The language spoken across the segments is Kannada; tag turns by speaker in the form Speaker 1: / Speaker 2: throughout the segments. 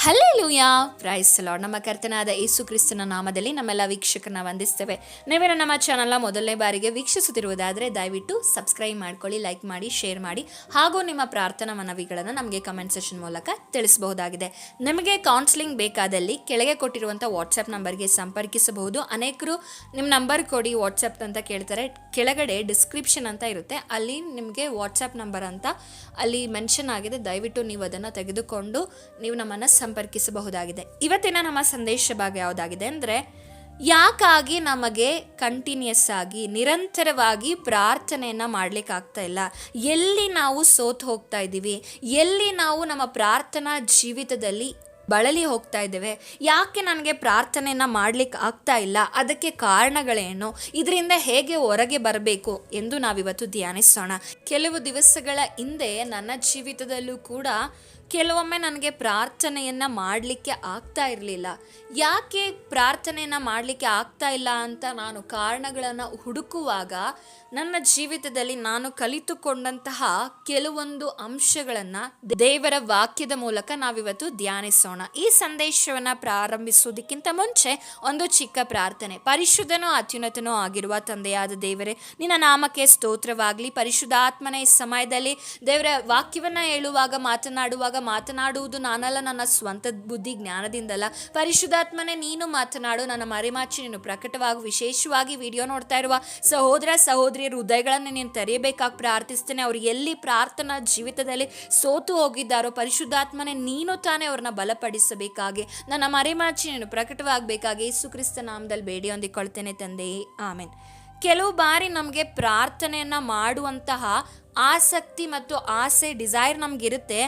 Speaker 1: Hallelujah, price the lord. ನಮ್ಮ ಕರ್ತನಾದ ಯೇಸು ಕ್ರಿಸ್ತನ ನಾಮದಲ್ಲಿ ನಮ್ಮೆಲ್ಲ ವೀಕ್ಷಕರನ್ನ ವಂದಿಸ್ತೇವೆ. ನೀವೇನು ನಮ್ಮ ಚಾನಲ್ನ ಮೊದಲನೇ ಬಾರಿಗೆ ವೀಕ್ಷಿಸುತ್ತಿರುವುದಾದರೆ ದಯವಿಟ್ಟು ಸಬ್ಸ್ಕ್ರೈಬ್ ಮಾಡ್ಕೊಳ್ಳಿ, ಲೈಕ್ ಮಾಡಿ, ಶೇರ್ ಮಾಡಿ, ಹಾಗೂ ನಿಮ್ಮ ಪ್ರಾರ್ಥನಾ ಮನವಿಗಳನ್ನು ನಮಗೆ ಕಮೆಂಟ್ ಸೆಷನ್ ಮೂಲಕ ತಿಳಿಸಬಹುದಾಗಿದೆ. ನಿಮಗೆ ಕೌನ್ಸಿಲಿಂಗ್ ಬೇಕಾದಲ್ಲಿ ಕೆಳಗೆ ಕೊಟ್ಟಿರುವಂಥ ವಾಟ್ಸಪ್ ನಂಬರ್ಗೆ ಸಂಪರ್ಕಿಸಬಹುದು. ಅನೇಕರು ನಿಮ್ಮ ನಂಬರ್ ಕೊಡಿ ವಾಟ್ಸಪ್ ಅಂತ ಕೇಳ್ತಾರೆ. ಕೆಳಗಡೆ ಡಿಸ್ಕ್ರಿಪ್ಷನ್ ಅಂತ ಇರುತ್ತೆ, ಅಲ್ಲಿ ನಿಮಗೆ ವಾಟ್ಸಪ್ ನಂಬರ್ ಅಂತ ಅಲ್ಲಿ ಮೆನ್ಷನ್ ಆಗಿದೆ. ದಯವಿಟ್ಟು ನೀವು ಅದನ್ನು ತೆಗೆದುಕೊಂಡು ನೀವು ನಮ್ಮನ್ನು ಸಂಪರ್ಕಿಸಬಹುದಾಗಿದೆ. ಇವತ್ತಿನ ನಮ್ಮ ಸಂದೇಶ ಭಾಗ ಯಾವುದಾಗಿದೆ ಅಂದರೆ, ಯಾಕಾಗಿ ನಮಗೆ ಕಂಟಿನ್ಯೂಸ್ ಆಗಿ ನಿರಂತರವಾಗಿ ಪ್ರಾರ್ಥನೆಯನ್ನು ಮಾಡ್ಲಿಕ್ಕೆ ಆಗ್ತಾ ಇಲ್ಲ, ಎಲ್ಲಿ ನಾವು ಸೋತು ಹೋಗ್ತಾ ಇದ್ದೀವಿ, ಎಲ್ಲಿ ನಾವು ನಮ್ಮ ಪ್ರಾರ್ಥನಾ ಜೀವಿತದಲ್ಲಿ ಬಳಲಿ ಹೋಗ್ತಾ ಇದ್ದೇವೆ, ಯಾಕೆ ನನಗೆ ಪ್ರಾರ್ಥನೆಯನ್ನು ಮಾಡ್ಲಿಕ್ಕೆ ಆಗ್ತಾ ಇಲ್ಲ, ಅದಕ್ಕೆ ಕಾರಣಗಳೇನು, ಇದರಿಂದ ಹೇಗೆ ಹೊರಗೆ ಬರಬೇಕು ಎಂದು ನಾವಿವತ್ತು ಧ್ಯಾನಿಸೋಣ. ಕೆಲವು ದಿವಸಗಳ ಹಿಂದೆ ನನ್ನ ಜೀವಿತದಲ್ಲೂ ಕೂಡ ಕೆಲವೊಮ್ಮೆ ನನಗೆ ಪ್ರಾರ್ಥನೆಯನ್ನು ಮಾಡಲಿಕ್ಕೆ ಆಗ್ತಾ ಇರಲಿಲ್ಲ. ಯಾಕೆ ಪ್ರಾರ್ಥನೆಯನ್ನು ಮಾಡಲಿಕ್ಕೆ ಆಗ್ತಾ ಇಲ್ಲ ಅಂತ ನಾನು ಕಾರಣಗಳನ್ನು ಹುಡುಕುವಾಗ ನನ್ನ ಜೀವಿತದಲ್ಲಿ ನಾನು ಕಲಿತುಕೊಂಡಂತಹ ಕೆಲವೊಂದು ಅಂಶಗಳನ್ನು ದೇವರ ವಾಕ್ಯದ ಮೂಲಕ ನಾವಿವತ್ತು ಧ್ಯಾನಿಸೋಣ. ಈ ಸಂದೇಶವನ್ನು ಪ್ರಾರಂಭಿಸುವುದಕ್ಕಿಂತ ಮುಂಚೆ ಒಂದು ಚಿಕ್ಕ ಪ್ರಾರ್ಥನೆ. ಪರಿಶುದ್ಧನೂ ಅತ್ಯುನ್ನತನೂ ಆಗಿರುವ ತಂದೆಯಾದ ದೇವರೇ, ನಿನ್ನ ನಾಮಕ್ಕೆ ಸ್ತೋತ್ರವಾಗಲಿ. ಪರಿಶುದ್ಧಾತ್ಮನ ಈ ಸಮಯದಲ್ಲಿ ದೇವರ ವಾಕ್ಯವನ್ನು ಹೇಳುವಾಗ ಮಾತನಾಡುವುದು ನಾನಲ್ಲ, ನನ್ನ ಸ್ವಂತ ಬುದ್ಧಿ ಜ್ಞಾನದಿಂದಲ್ಲ. ಪರಿಶುದ್ಧಾತ್ಮನೇ ನೀನು ಮಾತನಾಡು, ನನ್ನ ಮರೆಮಾಚಿ ನೀನು ಪ್ರಕಟವಾಗಿ. ವಿಶೇಷವಾಗಿ ವಿಡಿಯೋ ನೋಡ್ತಾ ಇರುವ ಸಹೋದರ ಸಹೋದರಿಯರ ಹೃದಯಗಳನ್ನು ನೀನು ತೆರೆಯಬೇಕಾಗಿ ಪ್ರಾರ್ಥಿಸ್ತೇನೆ. ಅವರು ಎಲ್ಲಿ ಪ್ರಾರ್ಥನಾ ಜೀವಿತದಲ್ಲಿ ಸೋತು ಹೋಗಿದ್ದಾರೋ ಪರಿಶುದ್ಧಾತ್ಮನೇ ನೀನು ತಾನೇ ಅವ್ರನ್ನ ಬಲಪಡಿಸಬೇಕಾಗಿ, ನನ್ನ ಮರೆಮಾಚಿ ನೀನು ಪ್ರಕಟವಾಗಬೇಕಾಗಿ ಯೇಸು ಕ್ರಿಸ್ತ ನಾಮದಲ್ಲಿ ಬೇಡಿ ಹೊಂದಿಕೊಳ್ತೇನೆ ತಂದೆಯೇ, ಆಮೆನ್. ಕೆಲವು ಬಾರಿ ನಮಗೆ ಪ್ರಾರ್ಥನೆಯನ್ನು ಮಾಡುವಂತಹ ಆಸಕ್ತಿ ಮತ್ತು ಆಸೆ, ಡಿಸೈರ್ ನಮಗಿರುತ್ತೆ,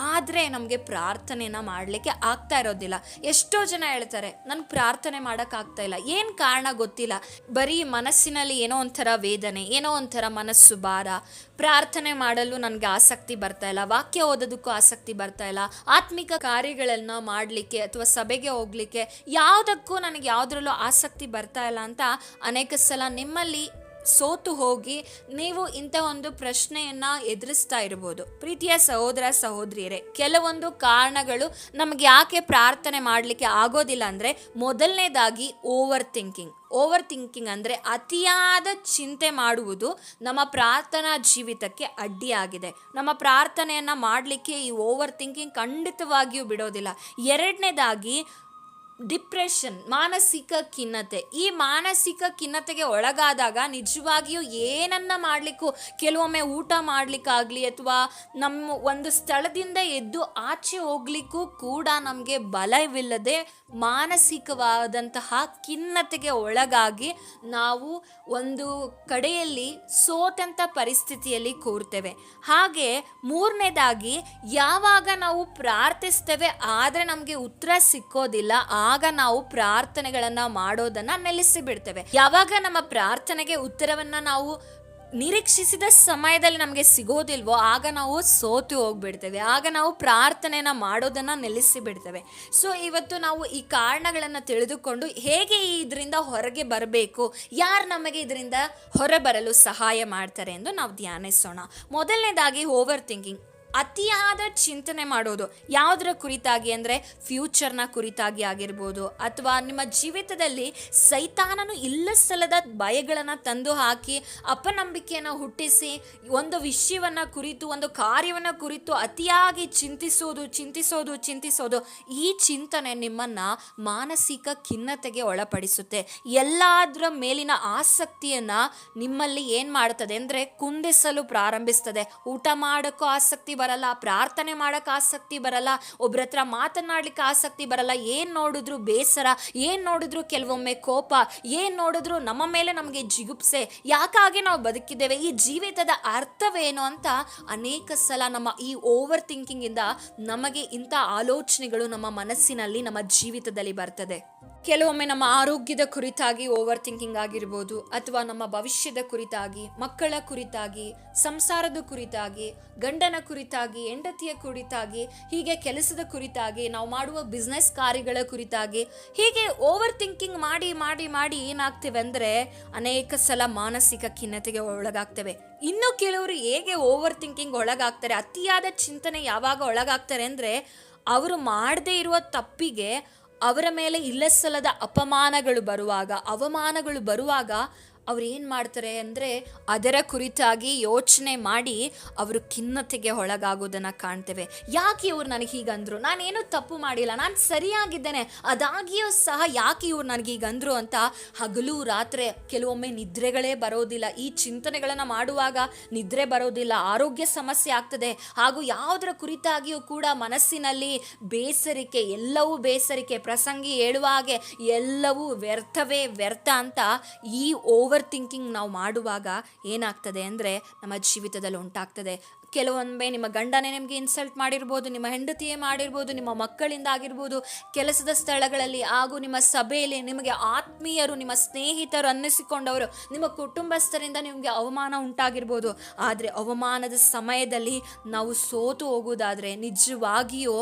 Speaker 1: ಆದರೆ ನಮಗೆ ಪ್ರಾರ್ಥನೆಯನ್ನು ಮಾಡಲಿಕ್ಕೆ ಆಗ್ತಾ ಇರೋದಿಲ್ಲ. ಎಷ್ಟೋ ಜನ ಹೇಳ್ತಾರೆ, ನನಗೆ ಪ್ರಾರ್ಥನೆ ಮಾಡೋಕ್ಕಾಗ್ತಾ ಇಲ್ಲ. ಏನು ಕಾರಣ ಗೊತ್ತಿಲ್ಲ, ಬರೀ ಮನಸ್ಸಿನಲ್ಲಿ ಏನೋ ಒಂಥರ ವೇದನೆ, ಏನೋ ಒಂಥರ ಮನಸ್ಸು ಭಾರ, ಪ್ರಾರ್ಥನೆ ಮಾಡಲು ನನಗೆ ಆಸಕ್ತಿ ಬರ್ತಾ ಇಲ್ಲ, ವಾಕ್ಯ ಓದೋದಕ್ಕೂ ಆಸಕ್ತಿ ಬರ್ತಾ ಇಲ್ಲ, ಆತ್ಮಿಕ ಕಾರ್ಯಗಳನ್ನು ಮಾಡಲಿಕ್ಕೆ ಅಥವಾ ಸಭೆಗೆ ಹೋಗಲಿಕ್ಕೆ ಯಾವುದಕ್ಕೂ ನನಗೆ ಯಾವುದರಲ್ಲೂ ಆಸಕ್ತಿ ಬರ್ತಾ ಇಲ್ಲ ಅಂತ ಅನೇಕ ಸಲ ನಿಮ್ಮಲ್ಲಿ ಸೋತು ಹೋಗಿ ನೀವು ಇಂಥ ಒಂದು ಪ್ರಶ್ನೆಯನ್ನು ಎದುರಿಸ್ತಾ ಇರ್ಬೋದು. ಪ್ರೀತಿಯ ಸಹೋದರ ಸಹೋದರಿಯರೇ, ಕೆಲವೊಂದು ಕಾರಣಗಳು ನಮಗೆ ಯಾಕೆ ಪ್ರಾರ್ಥನೆ ಮಾಡಲಿಕ್ಕೆ ಆಗೋದಿಲ್ಲ ಅಂದರೆ, ಮೊದಲನೇದಾಗಿ ಓವರ್ ಥಿಂಕಿಂಗ್ ಅಂದರೆ ಅತಿಯಾದ ಚಿಂತೆ ಮಾಡುವುದು ನಮ್ಮ ಪ್ರಾರ್ಥನಾ ಜೀವಿತಕ್ಕೆ ಅಡ್ಡಿಯಾಗಿದೆ. ನಮ್ಮ ಪ್ರಾರ್ಥನೆಯನ್ನು ಮಾಡಲಿಕ್ಕೆ ಈ ಓವರ್ ಥಿಂಕಿಂಗ್ ಖಂಡಿತವಾಗಿಯೂ ಬಿಡೋದಿಲ್ಲ. ಎರಡನೇದಾಗಿ ಡಿಪ್ರೆಷನ್, ಮಾನಸಿಕ ಖಿನ್ನತೆ. ಈ ಮಾನಸಿಕ ಖಿನ್ನತೆಗೆ ಒಳಗಾದಾಗ ನಿಜವಾಗಿಯೂ ಏನನ್ನ ಮಾಡಲಿಕ್ಕೂ, ಕೆಲವೊಮ್ಮೆ ಊಟ ಮಾಡಲಿಕ್ಕಾಗಲಿ ಅಥವಾ ನಮ್ಮ ಒಂದು ಸ್ಥಳದಿಂದ ಎದ್ದು ಆಚೆ ಹೋಗ್ಲಿಕ್ಕೂ ಕೂಡ ನಮಗೆ ಬಲವಿಲ್ಲದೆ ಮಾನಸಿಕವಾದಂತಹ ಖಿನ್ನತೆಗೆ ಒಳಗಾಗಿ ನಾವು ಒಂದು ಕಡೆಯಲ್ಲಿ ಸೋತಂಥ ಪರಿಸ್ಥಿತಿಯಲ್ಲಿ ಕೂರ್ತೇವೆ. ಹಾಗೆ ಮೂರನೇದಾಗಿ, ಯಾವಾಗ ನಾವು ಪ್ರಾರ್ಥಿಸ್ತೇವೆ ಆದರೆ ನಮಗೆ ಉತ್ತರ ಸಿಕ್ಕೋದಿಲ್ಲ, ಆಗ ನಾವು ಪ್ರಾರ್ಥನೆಗಳನ್ನು ಮಾಡೋದನ್ನು ನಿಲ್ಲಿಸಿ ಬಿಡ್ತೇವೆ. ಯಾವಾಗ ನಮ್ಮ ಪ್ರಾರ್ಥನೆಗೆ ಉತ್ತರವನ್ನು ನಾವು ನಿರೀಕ್ಷಿಸಿದ ಸಮಯದಲ್ಲಿ ನಮಗೆ ಸಿಗೋದಿಲ್ವೋ ಆಗ ನಾವು ಸೋತು ಹೋಗ್ಬಿಡ್ತೇವೆ, ಆಗ ನಾವು ಪ್ರಾರ್ಥನೆಯನ್ನು ಮಾಡೋದನ್ನು ನಿಲ್ಲಿಸಿ ಬಿಡ್ತೇವೆ. ಸೊ ಇವತ್ತು ನಾವು ಈ ಕಾರಣಗಳನ್ನು ತಿಳಿದುಕೊಂಡು ಹೇಗೆ ಇದರಿಂದ ಹೊರಗೆ ಬರಬೇಕು, ಯಾರು ನಮಗೆ ಇದರಿಂದ ಹೊರಬರಲು ಸಹಾಯ ಮಾಡ್ತಾರೆ ಎಂದು ನಾವು ಧ್ಯಾನಿಸೋಣ. ಮೊದಲನೇದಾಗಿ ಓವರ್ ಥಿಂಕಿಂಗ್, ಅತಿಯಾದ ಚಿಂತನೆ ಮಾಡೋದು. ಯಾವುದರ ಕುರಿತಾಗಿ ಅಂದರೆ, ಫ್ಯೂಚರ್ನ ಕುರಿತಾಗಿ ಆಗಿರ್ಬೋದು, ಅಥವಾ ನಿಮ್ಮ ಜೀವಿತದಲ್ಲಿ ಸೈತಾನನು ಇಲ್ಲ ಸಲ್ಲದ ಭಯಗಳನ್ನು ತಂದು ಹಾಕಿ ಅಪನಂಬಿಕೆಯನ್ನು ಹುಟ್ಟಿಸಿ ಒಂದು ವಿಷಯವನ್ನು ಕುರಿತು, ಒಂದು ಕಾರ್ಯವನ್ನು ಕುರಿತು ಅತಿಯಾಗಿ ಚಿಂತಿಸೋದು. ಈ ಚಿಂತನೆ ನಿಮ್ಮನ್ನು ಮಾನಸಿಕ ಖಿನ್ನತೆಗೆ ಒಳಪಡಿಸುತ್ತೆ. ಎಲ್ಲದರ ಮೇಲಿನ ಆಸಕ್ತಿಯನ್ನು ನಿಮ್ಮಲ್ಲಿ ಏನು ಮಾಡ್ತದೆ ಅಂದರೆ ಕುಂದಿಸಲು ಪ್ರಾರಂಭಿಸ್ತದೆ. ಊಟ ಮಾಡೋಕ್ಕೂ ಆಸಕ್ತಿ ಬರಲ್ಲ, ಪ್ರಾರ್ಥನೆ ಮಾಡೋಕ್ಕೆ ಆಸಕ್ತಿ ಬರಲ್ಲ, ಒಬ್ರ ಹತ್ರ ಮಾತನಾಡ್ಲಿಕ್ಕೆ ಆಸಕ್ತಿ ಬರಲ್ಲ, ಏನು ನೋಡಿದ್ರು ಬೇಸರ, ಏನು ನೋಡಿದ್ರು ಕೆಲವೊಮ್ಮೆ ಕೋಪ, ಏನು ನೋಡಿದ್ರು ನಮ್ಮ ಮೇಲೆ ನಮಗೆ ಜಿಗುಪ್ಸೆ, ಯಾಕಾಗಿ ನಾವು ಬದುಕಿದ್ದೇವೆ, ಈ ಜೀವಿತದ ಅರ್ಥವೇನು ಅಂತ ಅನೇಕ ಸಲ ನಮ್ಮ ಈ ಓವರ್ ಥಿಂಕಿಂಗಿಂದ ನಮಗೆ ಇಂಥ ಆಲೋಚನೆಗಳು ನಮ್ಮ ಮನಸ್ಸಿನಲ್ಲಿ, ನಮ್ಮ ಜೀವಿತದಲ್ಲಿ ಬರ್ತದೆ. ಕೆಲವೊಮ್ಮೆ ನಮ್ಮ ಆರೋಗ್ಯದ ಕುರಿತಾಗಿ ಓವರ್ ಥಿಂಕಿಂಗ್ ಆಗಿರ್ಬೋದು, ಅಥವಾ ನಮ್ಮ ಭವಿಷ್ಯದ ಕುರಿತಾಗಿ, ಮಕ್ಕಳ ಕುರಿತಾಗಿ, ಸಂಸಾರದ ಕುರಿತಾಗಿ, ಗಂಡನ ಕುರಿತಾಗಿ, ಹೆಂಡತಿಯ ಕುರಿತಾಗಿ, ಹೀಗೆ ಕೆಲಸದ ಕುರಿತಾಗಿ, ನಾವು ಮಾಡುವ ಬಿಸ್ನೆಸ್ ಕಾರ್ಯಗಳ ಕುರಿತಾಗಿ, ಹೀಗೆ ಓವರ್ ಥಿಂಕಿಂಗ್ ಮಾಡಿ ಏನಾಗ್ತೇವೆ ಅಂದರೆ ಅನೇಕ ಸಲ ಮಾನಸಿಕ ಖಿನ್ನತೆಗೆ ಒಳಗಾಗ್ತೇವೆ. ಇನ್ನು ಕೆಲವರು ಹೇಗೆ ಓವರ್ ಥಿಂಕಿಂಗ್ ಒಳಗಾಗ್ತಾರೆ, ಅತಿಯಾದ ಚಿಂತನೆ ಯಾವಾಗ ಒಳಗಾಗ್ತಾರೆ ಅಂದರೆ ಅವರು ಮಾಡದೇ ಇರುವ ತಪ್ಪಿಗೆ ಅವರ ಮೇಲೆ ಇಲ್ಲಸಲ್ಲದ ಅಪಮಾನಗಳು ಬರುವಾಗ, ಅವಮಾನಗಳು ಬರುವಾಗ ಅವ್ರು ಏನು ಮಾಡ್ತಾರೆ ಅಂದರೆ ಅದರ ಕುರಿತಾಗಿ ಯೋಚನೆ ಮಾಡಿ ಅವರು ಖಿನ್ನತೆಗೆ ಒಳಗಾಗೋದನ್ನು ಕಾಣ್ತೇವೆ. ಯಾಕೆ ಇವ್ರು ನನಗೆ ಹೀಗಂದ್ರು, ನಾನೇನು ತಪ್ಪು ಮಾಡಿಲ್ಲ, ನಾನು ಸರಿಯಾಗಿದ್ದೇನೆ, ಅದಾಗಿಯೂ ಸಹ ಯಾಕೆ ಇವ್ರು ನನಗೆ ಹೀಗಂದ್ರು ಅಂತ ಹಗಲು ರಾತ್ರಿ ಕೆಲವೊಮ್ಮೆ ನಿದ್ರೆಗಳೇ ಬರೋದಿಲ್ಲ. ಈ ಚಿಂತನೆಗಳನ್ನು ಮಾಡುವಾಗ ನಿದ್ರೆ ಬರೋದಿಲ್ಲ, ಆರೋಗ್ಯ ಸಮಸ್ಯೆ ಆಗ್ತದೆ. ಹಾಗೂ ಯಾವುದರ ಕುರಿತಾಗಿಯೂ ಕೂಡ ಮನಸ್ಸಿನಲ್ಲಿ ಬೇಸರಿಕೆ, ಎಲ್ಲವೂ ಬೇಸರಿಕೆ, ಪ್ರಸಂಗಿ ಹೇಳುವ ಹಾಗೆ ಎಲ್ಲವೂ ವ್ಯರ್ಥವೇ ವ್ಯರ್ಥ ಅಂತ ಈ ಓವರ್ ಥಿಂಕಿಂಗ್ ನಾವು ಮಾಡುವಾಗ ಏನಾಗ್ತದೆ ಅಂದರೆ ನಮ್ಮ ಜೀವಿತದಲ್ಲಿ ಉಂಟಾಗ್ತದೆ. ಕೆಲವೊಮ್ಮೆ ನಿಮ್ಮ ಗಂಡನೇ ನಿಮಗೆ ಇನ್ಸಲ್ಟ್ ಮಾಡಿರ್ಬೋದು, ನಿಮ್ಮ ಹೆಂಡತಿಯೇ ಮಾಡಿರ್ಬೋದು, ನಿಮ್ಮ ಮಕ್ಕಳಿಂದ ಆಗಿರ್ಬೋದು, ಕೆಲಸದ ಸ್ಥಳಗಳಲ್ಲಿ ಹಾಗೂ ನಿಮ್ಮ ಸಭೆಯಲ್ಲಿ ನಿಮಗೆ ಆತ್ಮೀಯರು, ನಿಮ್ಮ ಸ್ನೇಹಿತರು ಅನ್ನಿಸಿಕೊಂಡವರು, ನಿಮ್ಮ ಕುಟುಂಬಸ್ಥರಿಂದ ನಿಮಗೆ ಅವಮಾನ ಉಂಟಾಗಿರ್ಬೋದು. ಆದರೆ ಅವಮಾನದ ಸಮಯದಲ್ಲಿ ನಾವು ಸೋತು ಹೋಗುವುದಾದರೆ ನಿಜವಾಗಿಯೂ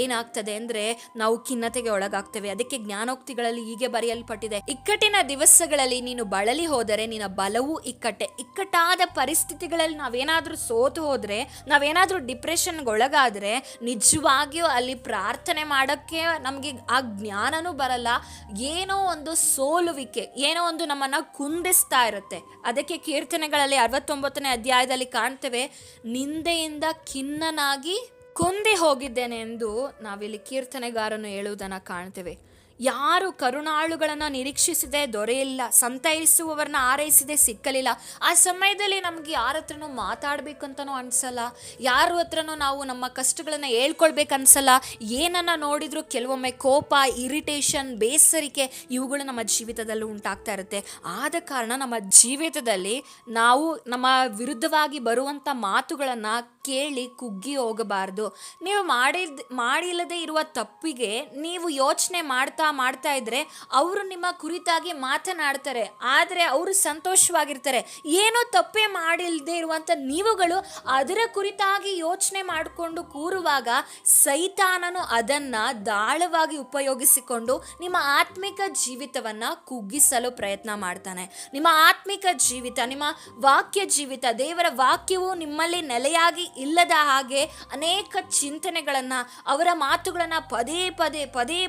Speaker 1: ಏನಾಗ್ತದೆ ಅಂದರೆ ನಾವು ಖಿನ್ನತೆಗೆ ಒಳಗಾಗ್ತೇವೆ. ಅದಕ್ಕೆ ಜ್ಞಾನೋಕ್ತಿಗಳಲ್ಲಿ ಹೀಗೆ ಬರೆಯಲ್ಪಟ್ಟಿದೆ, ಇಕ್ಕಟ್ಟಿನ ದಿವಸಗಳಲ್ಲಿ ನೀನು ಬಳಲಿ ಹೋದರೆ ನಿನ್ನ ಬಲವೂ ಇಕ್ಕಟ್ಟೆ. ಇಕ್ಕಟ್ಟಾದ ಪರಿಸ್ಥಿತಿಗಳಲ್ಲಿ ನಾವೇನಾದರೂ ಸೋತು ಹೋದರೆ, ನಾವೇನಾದ್ರೂ ಡಿಪ್ರೆಷನ್ಗೆ ಒಳಗಾದ್ರೆ ನಿಜವಾಗಿಯೂ ಅಲ್ಲಿ ಪ್ರಾರ್ಥನೆ ಮಾಡೋಕ್ಕೆ ನಮಗೆ ಆ ಜ್ಞಾನನೂ ಬರಲ್ಲ. ಏನೋ ಒಂದು ಸೋಲುವಿಕೆ, ಏನೋ ಒಂದು ನಮ್ಮನ್ನು ಕುಂದಿಸ್ತಾ ಇರುತ್ತೆ. ಅದಕ್ಕೆ ಕೀರ್ತನೆಗಳಲ್ಲಿ 69ನೇ ಅಧ್ಯಾಯದಲ್ಲಿ ಕಾಣ್ತೇವೆ, ನಿಂದೆಯಿಂದ ಖಿನ್ನನಾಗಿ ಕುಂದಿ ಹೋಗಿದ್ದೇನೆ ಎಂದು ನಾವಿಲ್ಲಿ ಕೀರ್ತನೆಗಾರನು ಹೇಳುವುದನ್ನು ಕಾಣ್ತೇವೆ. ಯಾರು ಕರುಣಾಳುಗಳನ್ನು ನಿರೀಕ್ಷಿಸದೆ ದೊರೆಯಿಲ್ಲ, ಸಂತೈಸುವವರನ್ನ ಆರೈಸದೆ ಸಿಕ್ಕಲಿಲ್ಲ. ಆ ಸಮಯದಲ್ಲಿ ನಮಗೆ ಯಾರ ಹತ್ರನೂ ಮಾತಾಡಬೇಕಂತನೂ ಅನಿಸಲ್ಲ, ಯಾರ ಹತ್ರನೂ ನಾವು ನಮ್ಮ ಕಷ್ಟಗಳನ್ನು ಹೇಳ್ಕೊಳ್ಬೇಕನ್ಸಲ್ಲ. ಏನನ್ನು ನೋಡಿದರೂ ಕೆಲವೊಮ್ಮೆ ಕೋಪ, ಇರಿಟೇಷನ್, ಬೇಸರಿಕೆ ಇವುಗಳು ನಮ್ಮ ಜೀವಿತದಲ್ಲಿ ಉಂಟಾಗ್ತಾ ಇರುತ್ತೆ. ಆದ ಕಾರಣ ನಮ್ಮ ಜೀವಿತದಲ್ಲಿ ನಾವು ನಮ್ಮ ವಿರುದ್ಧವಾಗಿ ಬರುವಂಥ ಮಾತುಗಳನ್ನು ಕೇಳಿ ಕುಗ್ಗಿ ಹೋಗಬಾರ್ದು. ನೀವು ಮಾಡಿಲ್ಲದೆ ಇರುವ ತಪ್ಪಿಗೆ ನೀವು ಯೋಚನೆ ಮಾಡ್ತಾ ಇದ್ರೆ ಅವರು ನಿಮ್ಮ ಕುರಿತಾಗಿ ಮಾತನಾಡ್ತಾರೆ, ಆದರೆ ಅವರು ಸಂತೋಷವಾಗಿರ್ತಾರೆ. ಏನೋ ತಪ್ಪೇ ಮಾಡಿಲ್ಲದೆ ಇರುವಂಥ ನೀವುಗಳು ಅದರ ಕುರಿತಾಗಿ ಯೋಚನೆ ಮಾಡಿಕೊಂಡು ಕೂರುವಾಗ ಸೈತಾನನು ಅದನ್ನು ದಾಳವಾಗಿ ಉಪಯೋಗಿಸಿಕೊಂಡು ನಿಮ್ಮ ಆತ್ಮಿಕ ಜೀವಿತವನ್ನು ಕುಗ್ಗಿಸಲು ಪ್ರಯತ್ನ ಮಾಡ್ತಾನೆ. ನಿಮ್ಮ ಆತ್ಮಿಕ ಜೀವಿತ, ನಿಮ್ಮ ವಾಕ್ಯ ಜೀವಿತ, ದೇವರ ವಾಕ್ಯವು ನಿಮ್ಮಲ್ಲಿ ನೆಲೆಯಾಗಿ ಇಲ್ಲದ ಹಾಗೆ ಅನೇಕ ಚಿಂತನೆಗಳನ್ನು, ಅವರ ಮಾತುಗಳನ್ನು ಪದೇ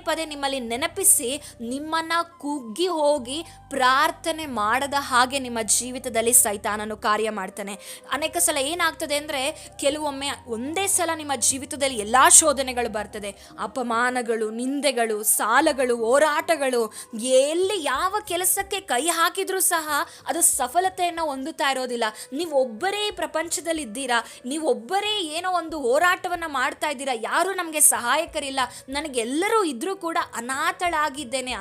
Speaker 1: ಪದೇ ನಿಮ್ಮಲ್ಲಿ ನೆನಪಿಸಿ ನಿಮ್ಮನ್ನು ಕುಗ್ಗಿ ಹೋಗಿ ಪ್ರಾರ್ಥನೆ ಮಾಡದ ಹಾಗೆ ನಿಮ್ಮ ಜೀವಿತದಲ್ಲಿ ಸೈತಾನನು ಕಾರ್ಯ ಮಾಡ್ತಾನೆ. ಅನೇಕ ಸಲ ಏನಾಗ್ತದೆ ಅಂದರೆ ಕೆಲವೊಮ್ಮೆ ಒಂದೇ ಸಲ ನಿಮ್ಮ ಜೀವಿತದಲ್ಲಿ ಎಲ್ಲ ಶೋಧನೆಗಳು ಬರ್ತದೆ, ಅಪಮಾನಗಳು, ನಿಂದೆಗಳು, ಸಾಲಗಳು, ಹೋರಾಟಗಳು. ಎಲ್ಲಿ ಯಾವ ಕೆಲಸಕ್ಕೆ ಕೈ ಹಾಕಿದ್ರೂ ಸಹ ಅದು ಸಫಲತೆಯನ್ನು ಹೊಂದುತ್ತಾ ಇರೋದಿಲ್ಲ. ನೀವೊಬ್ಬರೇ ಪ್ರಪಂಚದಲ್ಲಿ ಇದ್ದೀರಾ, ನೀವೊಬ್ಬರೇ ಏನೋ ಒಂದು ಹೋರಾಟವನ್ನು ಮಾಡ್ತಾ ಇದ್ದೀರಾ, ಯಾರೂ ನಮಗೆ ಸಹಾಯಕರಿಲ್ಲ, ನನಗೆಲ್ಲರೂ ಇದ್ರೂ ಕೂಡ ಅನಾಥನಾಗಿದ್ದೇನೆ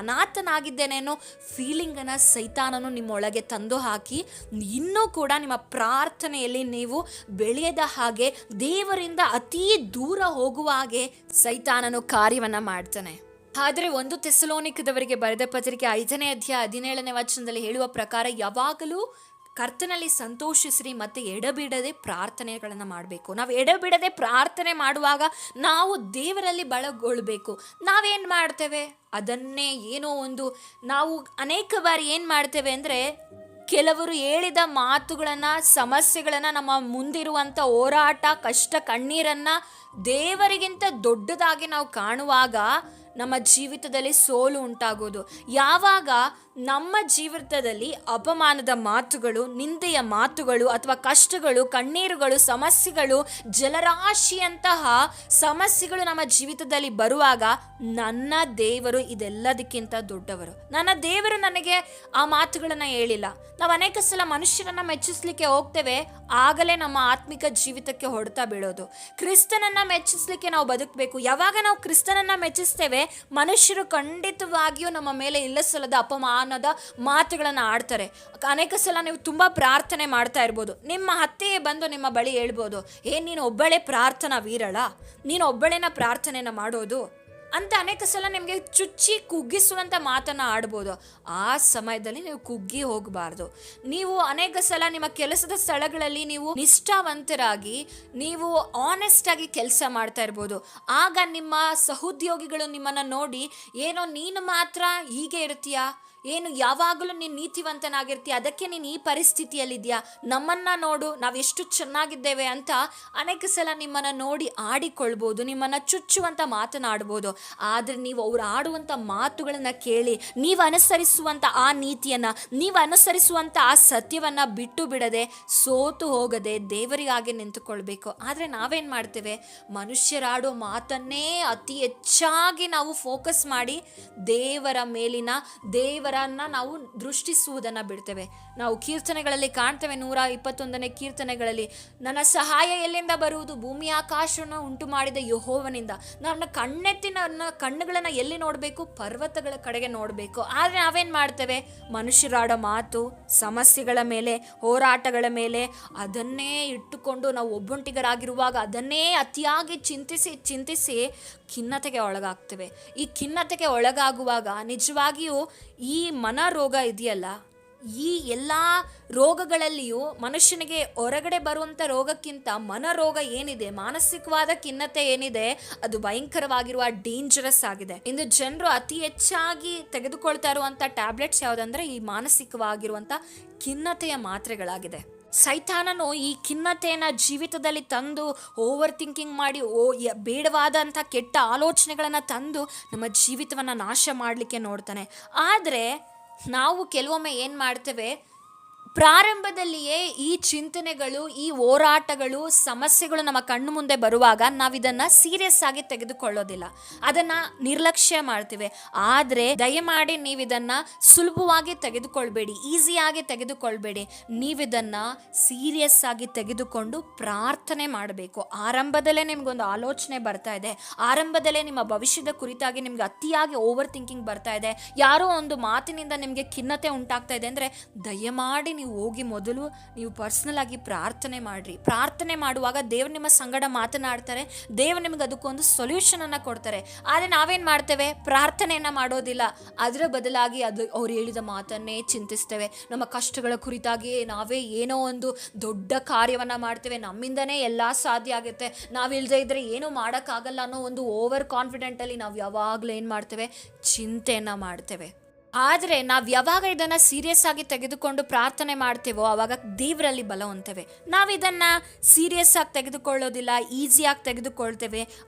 Speaker 1: ಅನ್ನೋ ಫೀಲಿಂಗನ್ನು ಸೈತಾನನು ನಿಮ್ಮೊಳಗೆ ತಂದು ಹಾಕಿ ಇನ್ನೂ ಕೂಡ ನಿಮ್ಮ ಪ್ರಾರ್ಥನೆಯಲ್ಲಿ ನೀವು ಬೆಳೆಯದ ಹಾಗೆ, ದೇವರಿಂದ ಅತೀ ದೂರ ಹೋಗುವ ಹಾಗೆ ಸೈತಾನನು ಕಾರ್ಯವನ್ನು ಮಾಡ್ತಾನೆ. ಆದರೆ 1 ಥೆಸಲೋನಿಕದವರಿಗೆ ಬರೆದ ಪತ್ರಿಕೆ 5ನೇ ಅಧ್ಯಾಯ 17ನೇ ವಚನದಲ್ಲಿ ಹೇಳುವ ಪ್ರಕಾರ ಯಾವಾಗಲೂ ಕರ್ತನಲ್ಲಿ ಸಂತೋಷಿಸ್ರಿ ಮತ್ತು ಎಡಬಿಡದೆ ಪ್ರಾರ್ಥನೆಗಳನ್ನು ಮಾಡಬೇಕು. ನಾವು ಎಡಬಿಡದೆ ಪ್ರಾರ್ಥನೆ ಮಾಡುವಾಗ ನಾವು ದೇವರಲ್ಲಿ ಬಳಗೊಳ್ಬೇಕು. ನಾವೇನು ಮಾಡ್ತೇವೆ ಅದನ್ನೇ ಏನೋ ಒಂದು ನಾವು ಅನೇಕ ಬಾರಿ ಏನು ಮಾಡ್ತೇವೆ ಅಂದರೆ ಕೆಲವರು ಹೇಳಿದ ಮಾತುಗಳನ್ನು, ಸಮಸ್ಯೆಗಳನ್ನು, ನಮ್ಮ ಮುಂದಿರುವಂಥ ಹೋರಾಟ, ಕಷ್ಟ, ಕಣ್ಣೀರನ್ನು ದೇವರಿಗಿಂತ ದೊಡ್ಡದಾಗಿ ನಾವು ಕಾಣುವಾಗ ನಮ್ಮ ಜೀವಿತದಲ್ಲಿ ಸೋಲು ಉಂಟಾಗೋದು. ಯಾವಾಗ ನಮ್ಮ ಜೀವಿತದಲ್ಲಿ ಅಪಮಾನದ ಮಾತುಗಳು, ನಿಂದೆಯ ಮಾತುಗಳು ಅಥವಾ ಕಷ್ಟಗಳು, ಕಣ್ಣೀರುಗಳು, ಸಮಸ್ಯೆಗಳು, ಜಲರಾಶಿಯಂತಹ ಸಮಸ್ಯೆಗಳು ನಮ್ಮ ಜೀವಿತದಲ್ಲಿ ಬರುವಾಗ ನನ್ನ ದೇವರು ಇದೆಲ್ಲದಕ್ಕಿಂತ ದೊಡ್ಡವರು, ನನ್ನ ದೇವರು ನನಗೆ ಆ ಮಾತುಗಳನ್ನು ಹೇಳಿಲ್ಲ. ನಾವು ಅನೇಕ ಸಲ ಮನುಷ್ಯರನ್ನು ಮೆಚ್ಚಿಸ್ಲಿಕ್ಕೆ ಹೋಗ್ತೇವೆ, ಆಗಲೇ ನಮ್ಮ ಆತ್ಮಿಕ ಜೀವಿತಕ್ಕೆ ಹೊಡೆತ ಬೀಳೋದು. ಕ್ರಿಸ್ತನನ್ನು ಮೆಚ್ಚಿಸ್ಲಿಕ್ಕೆ ನಾವು ಬದುಕಬೇಕು. ಯಾವಾಗ ನಾವು ಕ್ರಿಸ್ತನನ್ನು ಮೆಚ್ಚಿಸ್ತೇವೆ, ಮನುಷ್ಯರು ಖಂಡಿತವಾಗಿಯೂ ನಮ್ಮ ಮೇಲೆ ಇಲ್ಲಸಲ್ಲದ ಅಪಮಾನದ ಮಾತುಗಳನ್ನು ಆಡ್ತಾರೆ. ಅನೇಕ ಸಲ ನೀವು ತುಂಬ ಪ್ರಾರ್ಥನೆ ಮಾಡ್ತಾ ಇರ್ಬೋದು, ನಿಮ್ಮ ಅತ್ತೆಯೇ ಬಂದು ನಿಮ್ಮ ಬಳಿ ಹೇಳ್ಬೋದು, ನೀನು ಒಬ್ಬಳೇ ಪ್ರಾರ್ಥನಾ ವೀರಳ, ನೀನು ಒಬ್ಬಳೇನ ಪ್ರಾರ್ಥನೆನ ಮಾಡೋದು ಅಂತ ಅನೇಕ ಸಲ ನಿಮಗೆ ಚುಚ್ಚಿ ಕುಗ್ಗಿಸುವಂಥ ಮಾತನ್ನು ಆಡ್ಬೋದು. ಆ ಸಮಯದಲ್ಲಿ ನೀವು ಕುಗ್ಗಿ ಹೋಗಬಾರ್ದು. ನೀವು ಅನೇಕ ಸಲ ನಿಮ್ಮ ಕೆಲಸದ ಸ್ಥಳಗಳಲ್ಲಿ ನೀವು ನಿಷ್ಠಾವಂತರಾಗಿ ನೀವು ಆನೆಸ್ಟ್ ಆಗಿ ಕೆಲಸ ಮಾಡ್ತಾ ಇರ್ಬೋದು. ಆಗ ನಿಮ್ಮ ಸಹೋದ್ಯೋಗಿಗಳು ನಿಮ್ಮನ್ನು ನೋಡಿ, ಏನೋ ನೀನು ಮಾತ್ರ ಹೀಗೆ ಇರ್ತೀಯಾ, ಏನು ಯಾವಾಗಲೂ ನೀನು ನೀತಿವಂತನಾಗಿರ್ತೀಯ, ಅದಕ್ಕೆ ನೀನು ಈ ಪರಿಸ್ಥಿತಿಯಲ್ಲಿದೆಯಾ, ನಮ್ಮನ್ನು ನೋಡು ನಾವೆಷ್ಟು ಚೆನ್ನಾಗಿದ್ದೇವೆ ಅಂತ ಅನೇಕ ಸಲ ನಿಮ್ಮನ್ನು ನೋಡಿ ಆಡಿಕೊಳ್ಬೋದು, ನಿಮ್ಮನ್ನು ಚುಚ್ಚುವಂಥ ಮಾತನಾಡ್ಬೋದು. ಆದರೆ ನೀವು ಅವ್ರು ಆಡುವಂಥ ಮಾತುಗಳನ್ನು ಕೇಳಿ ನೀವು ಅನುಸರಿಸುವಂಥ ಆ ನೀತಿಯನ್ನು, ನೀವು ಅನುಸರಿಸುವಂಥ ಆ ಸತ್ಯವನ್ನು ಬಿಟ್ಟು ಬಿಡದೆ, ಸೋತು ಹೋಗದೆ ದೇವರಿಗಾಗಿ ನಿಂತುಕೊಳ್ಬೇಕು. ಆದರೆ ನಾವೇನು ಮಾಡ್ತೇವೆ, ಮನುಷ್ಯರಾಡೋ ಮಾತನ್ನೇ ಅತಿ ಹೆಚ್ಚಾಗಿ ನಾವು ಫೋಕಸ್ ಮಾಡಿ ದೇವರನ್ನ ನಾವು ದೃಷ್ಟಿಸುವುದನ್ನು ಬಿಡ್ತೇವೆ. ನಾವು ಕೀರ್ತನೆಗಳಲ್ಲಿ ಕಾಣ್ತೇವೆ, 121ನೇ ಕೀರ್ತನೆಗಳಲ್ಲಿ, ನನ್ನ ಸಹಾಯ ಎಲ್ಲಿಂದ ಬರುವುದು, ಭೂಮಿ ಆಕಾಶವನ್ನು ಉಂಟು ಮಾಡಿದ ಯೆಹೋವನಿಂದ. ನನ್ನ ಕಣ್ಣುಗಳನ್ನು ಎಲ್ಲಿ ನೋಡಬೇಕು, ಪರ್ವತಗಳ ಕಡೆಗೆ ನೋಡಬೇಕು. ಆದರೆ ನಾವೇನು ಮಾಡ್ತೇವೆ, ಮನುಷ್ಯರಾಡೋ ಮಾತು, ಸಮಸ್ಯೆಗಳ ಮೇಲೆ, ಹೋರಾಟಗಳ ಮೇಲೆ ಅದನ್ನೇ ಇಟ್ಟುಕೊಂಡು ನಾವು ಒಬ್ಬೊಂಟಿಗರಾಗಿರುವಾಗ ಅದನ್ನೇ ಅತಿಯಾಗಿ ಚಿಂತಿಸಿ ಖಿನ್ನತೆಗೆ ಒಳಗಾಗ್ತೇವೆ. ಈ ಖಿನ್ನತೆಗೆ ಒಳಗಾಗುವಾಗ ನಿಜವಾಗಿಯೂ ಈ ಮನರೋಗ ಇದೆಯಲ್ಲ, ಈ ಎಲ್ಲ ರೋಗಗಳಲ್ಲಿಯೂ ಮನುಷ್ಯನಿಗೆ ಹೊರಗಡೆ ಬರುವಂಥ ರೋಗಕ್ಕಿಂತ ಮನರೋಗ ಏನಿದೆ, ಮಾನಸಿಕವಾದ ಖಿನ್ನತೆ ಏನಿದೆ, ಅದು ಭಯಂಕರವಾಗಿರುವ ಡೇಂಜರಸ್ ಆಗಿದೆ. ಇಂದು ಜನರು ಅತಿ ಹೆಚ್ಚಾಗಿ ತೆಗೆದುಕೊಳ್ತಾ ಇರುವಂಥ ಟ್ಯಾಬ್ಲೆಟ್ಸ್ ಯಾವುದಂದ್ರೆ ಈ ಮಾನಸಿಕವಾಗಿರುವಂಥ ಖಿನ್ನತೆಯ ಮಾತ್ರೆಗಳಾಗಿದೆ. ಸೈತಾನನು ಈ ಖಿನ್ನತೆಯನ್ನು ಜೀವಿತದಲ್ಲಿ ತಂದು ಓವರ್ ಥಿಂಕಿಂಗ್ ಮಾಡಿ ಬೇಡವಾದಂಥ ಕೆಟ್ಟ ಆಲೋಚನೆಗಳನ್ನು ತಂದು ನಮ್ಮ ಜೀವಿತವನ್ನು ನಾಶ ಮಾಡಲಿಕ್ಕೆ ನೋಡ್ತಾನೆ. ಆದರೆ ನಾವು ಕೆಲವೊಮ್ಮೆ ಏನು ಮಾಡ್ತೇವೆ, ಪ್ರಾರಂಭದಲ್ಲಿಯೇ ಈ ಚಿಂತನೆಗಳು, ಈ ಹೋರಾಟಗಳು, ಸಮಸ್ಯೆಗಳು ನಮ್ಮ ಕಣ್ಣು ಮುಂದೆ ಬರುವಾಗ ನಾವಿದನ್ನು ಸೀರಿಯಸ್ ಆಗಿ ತೆಗೆದುಕೊಳ್ಳೋದಿಲ್ಲ, ಅದನ್ನು ನಿರ್ಲಕ್ಷ್ಯ ಮಾಡ್ತೇವೆ. ಆದರೆ ದಯಮಾಡಿ ನೀವಿದನ್ನು ಸುಲಭವಾಗಿ ತೆಗೆದುಕೊಳ್ಬೇಡಿ, ಈಸಿಯಾಗಿ ತೆಗೆದುಕೊಳ್ಬೇಡಿ. ನೀವಿದನ್ನು ಸೀರಿಯಸ್ ಆಗಿ ತೆಗೆದುಕೊಂಡು ಪ್ರಾರ್ಥನೆ ಮಾಡಬೇಕು. ಆರಂಭದಲ್ಲೇ ನಿಮಗೊಂದು ಆಲೋಚನೆ ಬರ್ತಾ ಇದೆ, ಆರಂಭದಲ್ಲೇ ನಿಮ್ಮ ಭವಿಷ್ಯದ ಕುರಿತಾಗಿ ನಿಮ್ಗೆ ಅತಿಯಾಗಿ ಓವರ್ ಥಿಂಕಿಂಗ್ ಬರ್ತಾ ಇದೆ, ಯಾರೋ ಒಂದು ಮಾತಿನಿಂದ ನಿಮಗೆ ಖಿನ್ನತೆ ಉಂಟಾಗ್ತಾ ಇದೆ ಅಂದರೆ ದಯಮಾಡಿ ನೀವು ಹೋಗಿ ಮೊದಲು ನೀವು ಪರ್ಸ್ನಲ್ ಆಗಿ ಪ್ರಾರ್ಥನೆ ಮಾಡಿರಿ. ಪ್ರಾರ್ಥನೆ ಮಾಡುವಾಗ ದೇವ್ರು ನಿಮ್ಮ ಸಂಗಡ ಮಾತನಾಡ್ತಾರೆ, ದೇವ್ರು ನಿಮ್ಗೆ ಅದಕ್ಕೊಂದು ಸೊಲ್ಯೂಷನನ್ನು ಕೊಡ್ತಾರೆ. ಆದರೆ ನಾವೇನು ಮಾಡ್ತೇವೆ, ಪ್ರಾರ್ಥನೆಯನ್ನು ಮಾಡೋದಿಲ್ಲ, ಅದರ ಬದಲಾಗಿ ಅವ್ರು ಹೇಳಿದ ಮಾತನ್ನೇ ಚಿಂತಿಸ್ತೇವೆ. ನಮ್ಮ ಕಷ್ಟಗಳ ಕುರಿತಾಗಿ ನಾವೇ ಏನೋ ಒಂದು ದೊಡ್ಡ ಕಾರ್ಯವನ್ನು ಮಾಡ್ತೇವೆ, ನಮ್ಮಿಂದನೇ ಎಲ್ಲ ಸಾಧ್ಯ ಆಗುತ್ತೆ, ನಾವಿಲ್ಲದೆ ಇದ್ದರೆ ಏನೂ ಮಾಡೋಕ್ಕಾಗಲ್ಲ ಅನ್ನೋ ಒಂದು ಓವರ್ ಕಾನ್ಫಿಡೆಂಟಲ್ಲಿ ನಾವು ಯಾವಾಗಲೂ ಏನು ಮಾಡ್ತೇವೆ, ಚಿಂತೆಯನ್ನು ಮಾಡ್ತೇವೆ. ಆದರೆ ನಾವು ಯಾವಾಗ ಇದನ್ನು ಸೀರಿಯಸ್ ಆಗಿ ತೆಗೆದುಕೊಂಡು ಪ್ರಾರ್ಥನೆ ಮಾಡ್ತೇವೋ ಆವಾಗ ದೇವರಲ್ಲಿ ಬಲ ಹೊಂದ್ತೇವೆ. ನಾವು ಇದನ್ನು ಸೀರಿಯಸ್ ಆಗಿ ತೆಗೆದುಕೊಳ್ಳೋದಿಲ್ಲ, ಈಸಿಯಾಗಿ ತೆಗೆದುಕೊಳ್ತೇವೆ.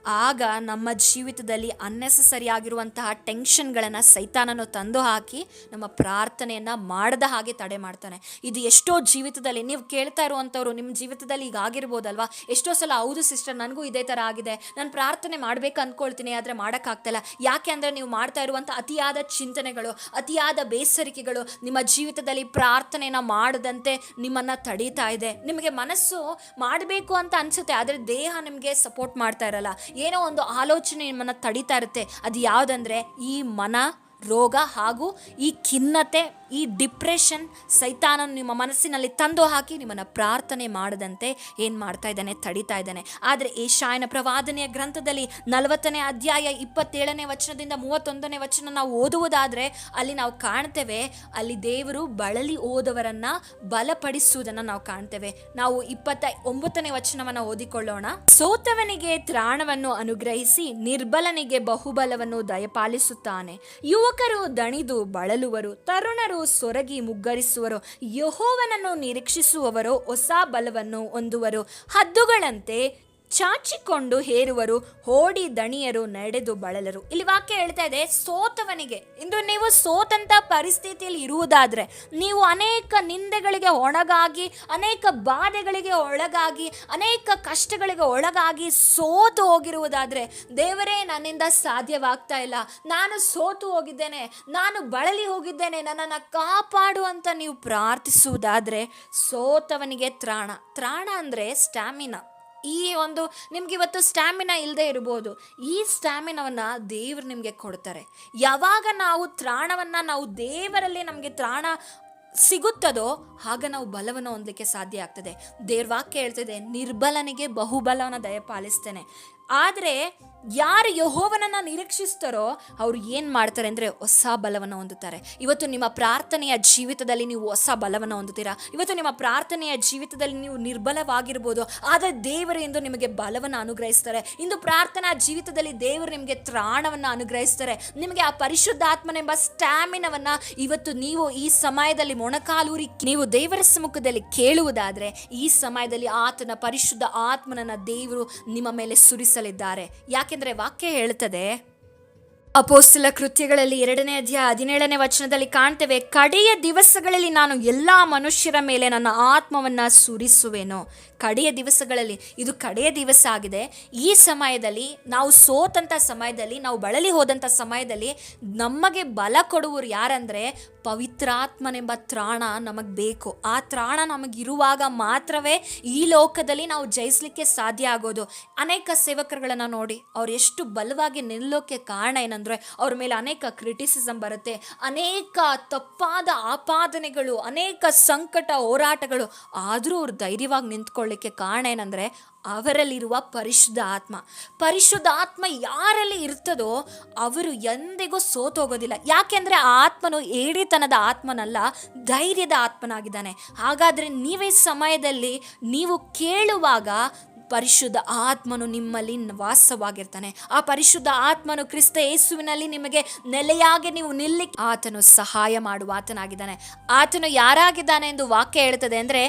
Speaker 1: ಆಗ ನಮ್ಮ ಜೀವಿತದಲ್ಲಿ ಅನ್ನೆಸೆಸರಿ ಆಗಿರುವಂತಹ ಟೆನ್ಷನ್ಗಳನ್ನು ಸೈತಾನನು ತಂದು ಹಾಕಿ ನಮ್ಮ ಪ್ರಾರ್ಥನೆಯನ್ನು ಮಾಡದ ಹಾಗೆ ತಡೆ ಮಾಡ್ತಾನೆ. ಇದು ಎಷ್ಟೋ ಜೀವಿತದಲ್ಲಿ ನೀವು ಕೇಳ್ತಾ ಇರುವಂಥವ್ರು ನಿಮ್ಮ ಜೀವಿತದಲ್ಲಿ ಈಗ ಆಗಿರ್ಬೋದಲ್ವಾ, ಎಷ್ಟೋ ಸಲ ಹೌದು ಸಿಸ್ಟರ್ ನನಗೂ ಇದೇ ಥರ ಆಗಿದೆ, ನಾನು ಪ್ರಾರ್ಥನೆ ಮಾಡಬೇಕು ಅಂದ್ಕೊಳ್ತೀನಿ ಆದರೆ ಮಾಡೋಕ್ಕಾಗ್ತಾಯಿಲ್ಲ. ಯಾಕೆ ಅಂದರೆ ನೀವು ಮಾಡ್ತಾ ಇರುವಂಥ ಅತಿಯಾದ ಚಿಂತನೆಗಳು, ಅತಿಯಾದ ಬೇಸರಿಕೆಗಳು ನಿಮ್ಮ ಜೀವಿತದಲ್ಲಿ ಪ್ರಾರ್ಥನೆಯನ್ನು ಮಾಡದಂತೆ ನಿಮ್ಮನ್ನು ತಡೀತಾ ಇದೆ. ನಿಮಗೆ ಮನಸ್ಸು ಮಾಡಬೇಕು ಅಂತ ಅನಿಸುತ್ತೆ, ಆದರೆ ದೇಹ ನಿಮಗೆ ಸಪೋರ್ಟ್ ಮಾಡ್ತಾ ಇರಲ್ಲ, ಏನೋ ಒಂದು ಆಲೋಚನೆ ನಿಮ್ಮನ್ನು ತಡೀತಾ ಇರುತ್ತೆ. ಅದು ಯಾವುದಂದರೆ ಈ ಮನ ರೋಗ ಹಾಗೂ ಈ ಖಿನ್ನತೆ, ಈ ಡಿಪ್ರೆಷನ್ ಸೈತಾನನು ನಿಮ್ಮ ಮನಸ್ಸಿನಲ್ಲಿ ತಂದು ಹಾಕಿ ನಿಮ್ಮನ್ನು ಪ್ರಾರ್ಥನೆ ಮಾಡದಂತೆ ಏನು ಮಾಡ್ತಾ ಇದ್ದಾನೆ, ತಡೀತಾ ಇದ್ದಾನೆ. ಆದರೆ ಯೆಶಾಯನ ಪ್ರವಾದನೆಯ ಗ್ರಂಥದಲ್ಲಿ 40ನೇ ಅಧ್ಯಾಯ 27ನೇ ವಚನದಿಂದ 31ನೇ ವಚನ ನಾವು ಓದುವುದಾದರೆ ಅಲ್ಲಿ ನಾವು ಕಾಣ್ತೇವೆ, ಅಲ್ಲಿ ದೇವರು ಬಳಲಿ ಹೋದವರನ್ನು ಬಲಪಡಿಸುವುದನ್ನು ನಾವು ಕಾಣ್ತೇವೆ. ನಾವು 29ನೇ ವಚನವನ್ನು ಓದಿಕೊಳ್ಳೋಣ. ಸೋತವನಿಗೆ ತ್ರಾಣವನ್ನು ಅನುಗ್ರಹಿಸಿ ನಿರ್ಬಲನಿಗೆ ಬಹುಬಲವನ್ನು ದಯಪಾಲಿಸುತ್ತಾನೆ. ಯುವಕರು ದಣಿದು ಬಳಲುವರು, ತರುಣರು ಸೊರಗಿ ಮುಗ್ಗರಿಸುವರು. ಯೆಹೋವನನ್ನು ನಿರೀಕ್ಷಿಸುವವರು ಹೊಸ ಬಲವನ್ನು ಹೊಂದುವರು, ಹದ್ದುಗಳಂತೆ ಚಾಚಿಕೊಂಡು ಹೇರುವರು, ಓಡಿ ದಣಿಯರು ನಡೆದು ಬಳಲರು. ಇಲ್ಲಿ ವಾಕ್ಯ ಹೇಳ್ತಾ ಇದೆ, ಸೋತವನಿಗೆ. ಇಂದು ನೀವು ಸೋತಂತ ಪರಿಸ್ಥಿತಿಯಲ್ಲಿ ಇರುವುದಾದರೆ, ನೀವು ಅನೇಕ ನಿಂದೆಗಳಿಗೆ ಒಳಗಾಗಿ, ಅನೇಕ ಬಾಧೆಗಳಿಗೆ ಒಳಗಾಗಿ, ಅನೇಕ ಕಷ್ಟಗಳಿಗೆ ಒಳಗಾಗಿ ಸೋತು ಹೋಗಿರುವುದಾದರೆ, ದೇವರೇ ನನ್ನಿಂದ ಸಾಧ್ಯವಾಗ್ತಾ ಇಲ್ಲ, ನಾನು ಸೋತು ಹೋಗಿದ್ದೇನೆ, ನಾನು ಬಳಲಿ ಹೋಗಿದ್ದೇನೆ, ನನ್ನನ್ನು ಕಾಪಾಡು ಅಂತ ನೀವು ಪ್ರಾರ್ಥಿಸುವುದಾದರೆ, ಸೋತವನಿಗೆ ತ್ರಾಣ ಅಂದರೆ ಸ್ಟ್ಯಾಮಿನಾ. ಈ ಒಂದು ನಿಮ್ಗೆ ಇವತ್ತು ಸ್ಟ್ಯಾಮಿನಾ ಇಲ್ಲದೆ ಇರ್ಬೋದು, ಈ ಸ್ಟ್ಯಾಮಿನಾವನ್ನು ದೇವರು ನಿಮಗೆ ಕೊಡ್ತಾರೆ. ಯಾವಾಗ ನಾವು ನಾವು ದೇವರಲ್ಲಿ ನಮಗೆ ತ್ರಾಣ ಸಿಗುತ್ತದೋ ಆಗ ನಾವು ಬಲವನ್ನು ಹೊಂದಲಿಕ್ಕೆ ಸಾಧ್ಯ ಆಗ್ತದೆ. ದೇವ್ರ ವಾಕ್ಯ ಹೇಳ್ತಿದೆ, ನಿರ್ಬಲನಿಗೆ ಬಹುಬಲವನ್ನು ದಯಪಾಲಿಸ್ತೇನೆ. ಆದರೆ ಯಾರು ಯೆಹೋವನನ್ನ ನಿರೀಕ್ಷಿಸ್ತಾರೋ ಅವ್ರು ಏನು ಮಾಡ್ತಾರೆ ಅಂದರೆ ಹೊಸ ಬಲವನ್ನು ಹೊಂದುತ್ತಾರೆ. ಇವತ್ತು ನಿಮ್ಮ ಪ್ರಾರ್ಥನೆಯ ಜೀವಿತದಲ್ಲಿ ನೀವು ಹೊಸ ಬಲವನ್ನು ಹೊಂದುತ್ತೀರಾ. ಇವತ್ತು ನಿಮ್ಮ ಪ್ರಾರ್ಥನೆಯ ಜೀವಿತದಲ್ಲಿ ನೀವು ನಿರ್ಬಲವಾಗಿರ್ಬೋದು, ಆದರೆ ದೇವರು ಇಂದು ನಿಮಗೆ ಬಲವನ್ನು ಅನುಗ್ರಹಿಸ್ತಾರೆ. ಇಂದು ಪ್ರಾರ್ಥನಾ ಜೀವಿತದಲ್ಲಿ ದೇವರು ನಿಮಗೆ ತ್ರಾಣವನ್ನು ಅನುಗ್ರಹಿಸ್ತಾರೆ. ನಿಮಗೆ ಆ ಪರಿಶುದ್ಧಾತ್ಮನೆಂಬ ಸ್ಟ್ಯಾಮಿನವನ್ನು ಇವತ್ತು ನೀವು ಈ ಸಮಯದಲ್ಲಿ ಮೊಣಕಾಲೂರಿ ನೀವು ದೇವರ ಸಮ್ಮುಖದಲ್ಲಿ ಕೇಳುವುದಾದರೆ ಈ ಸಮಯದಲ್ಲಿ ಆತನ ಪರಿಶುದ್ಧ ಆತ್ಮನನ್ನ ದೇವರು ನಿಮ್ಮ ಮೇಲೆ ಸುರಿಸಲಿದ್ದಾರೆ. ಯಾಕೆಂದ್ರೆ ವಾಕ್ಯ ಹೇಳ್ತದೆ, ಅಪೊಸ್ತಲ ಕೃತ್ಯಗಳಲ್ಲಿ 2ನೇ ಅಧ್ಯಾಯ 17ನೇ ವಚನದಲ್ಲಿ ಕಾಣ್ತೇವೆ, ಕಡೆಯ ದಿವಸಗಳಲ್ಲಿ ನಾನು ಎಲ್ಲ ಮನುಷ್ಯರ ಮೇಲೆ ನನ್ನ ಆತ್ಮವನ್ನು ಸುರಿಸುವೆನು. ಕಡೆಯ ದಿವಸಗಳಲ್ಲಿ, ಇದು ಕಡೆಯ ದಿವಸ ಆಗಿದೆ. ಈ ಸಮಯದಲ್ಲಿ ನಾವು ಸೋತಂಥ ಸಮಯದಲ್ಲಿ, ನಾವು ಬಳಲಿ ಹೋದಂಥ ಸಮಯದಲ್ಲಿ ನಮಗೆ ಬಲ ಕೊಡುವರು ಯಾರಂದರೆ ಪವಿತ್ರಾತ್ಮನೆಂಬ ತ್ರಾಣ ನಮಗೆ ಬೇಕು. ಆ ತ್ರಾಣ ನಮಗಿರುವಾಗ ಮಾತ್ರವೇ ಈ ಲೋಕದಲ್ಲಿ ನಾವು ಜಯಿಸಲಿಕ್ಕೆ ಸಾಧ್ಯ ಆಗೋದು. ಅನೇಕ ಸೇವಕರುಗಳನ್ನು ನೋಡಿ, ಅವ್ರು ಎಷ್ಟು ಬಲವಾಗಿ ನಿಲ್ಲೋಕ್ಕೆ ಕಾರಣ ಏನಂದರೆ ಅವ್ರ ಮೇಲೆ ಅನೇಕ ಕ್ರಿಟಿಸಿಸಮ್ ಬರುತ್ತೆ, ಅನೇಕ ತಪ್ಪಾದ ಆಪಾದನೆಗಳು, ಅನೇಕ ಸಂಕಟ ಹೋರಾಟಗಳು, ಆದರೂ ಅವ್ರು ಧೈರ್ಯವಾಗಿ ನಿಂತ್ಕೊಳ್ಳಿಕ್ಕೆ ಕಾರಣ ಏನಂದರೆ ಅವರಲ್ಲಿರುವ ಪರಿಶುದ್ಧ ಆತ್ಮ. ಪರಿಶುದ್ಧ ಆತ್ಮ ಯಾರಲ್ಲಿ ಇರ್ತದೋ ಅವರು ಎಂದಿಗೂ ಸೋತೋಗೋದಿಲ್ಲ. ಯಾಕೆಂದರೆ ಆ ಆತ್ಮನು ಏಡಿತನದ ಆತ್ಮನಲ್ಲ, ಧೈರ್ಯದ ಆತ್ಮನಾಗಿದ್ದಾನೆ. ಹಾಗಾದರೆ ನೀವೇ ಸಮಯದಲ್ಲಿ ನೀವು ಕೇಳುವಾಗ ಪರಿಶುದ್ಧ ಆತ್ಮನು ನಿಮ್ಮಲ್ಲಿ ವಾಸವಾಗಿರ್ತಾನೆ. ಆ ಪರಿಶುದ್ಧ ಆತ್ಮನು ಕ್ರಿಸ್ತ ಯೇಸುವಿನಲ್ಲಿ ನಿಮಗೆ ನೆಲೆಯಾಗಿ ನೀವು ನಿಲ್ಲಿಕ್ಕೆ ಆತನು ಸಹಾಯ ಮಾಡುವ ಆತನಾಗಿದ್ದಾನೆ. ಆತನು ಯಾರಾಗಿದ್ದಾನೆ ಎಂದು ವಾಕ್ಯ ಹೇಳ್ತದೆ ಅಂದರೆ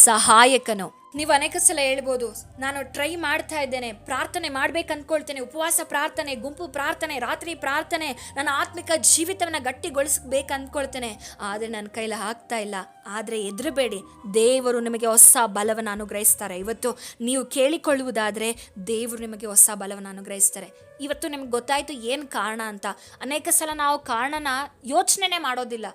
Speaker 1: ಸಹಾಯಕನು. ನೀವು ಅನೇಕ ಸಲ ಹೇಳ್ಬೋದು, ನಾನು ಟ್ರೈ ಮಾಡ್ತಾ ಇದ್ದೇನೆ, ಪ್ರಾರ್ಥನೆ ಮಾಡ್ಬೇಕು ಅಂದ್ಕೊಳ್ತೇನೆ, ಉಪವಾಸ ಪ್ರಾರ್ಥನೆ, ಗುಂಪು ಪ್ರಾರ್ಥನೆ, ರಾತ್ರಿ ಪ್ರಾರ್ಥನೆ, ನನ್ನ ಆತ್ಮಿಕ ಜೀವಿತವನ್ನು ಗಟ್ಟಿಗೊಳಿಸ್ಬೇಕು ಅಂದ್ಕೊಳ್ತೇನೆ, ಆದರೆ ನನ್ನ ಕೈಲಿ ಆಗ್ತಾ ಇಲ್ಲ. ಆದರೆ ಹೆದರಬೇಡಿ, ದೇವರು ನಿಮಗೆ ಹೊಸ ಬಲವನ್ನು ಅನುಗ್ರಹಿಸ್ತಾರೆ. ಇವತ್ತು ನೀವು ಕೇಳಿಕೊಳ್ಳುವುದಾದರೆ ದೇವರು ನಿಮಗೆ ಹೊಸ ಬಲವನ್ನು ಅನುಗ್ರಹಿಸ್ತಾರೆ. ಇವತ್ತು ನಿಮ್ಗೆ ಗೊತ್ತಾಯಿತು ಏನು ಕಾರಣ ಅಂತ. ಅನೇಕ ಸಲ ನಾವು ಕಾರಣನ ಯೋಚನೆ ಮಾಡೋದಿಲ್ಲ.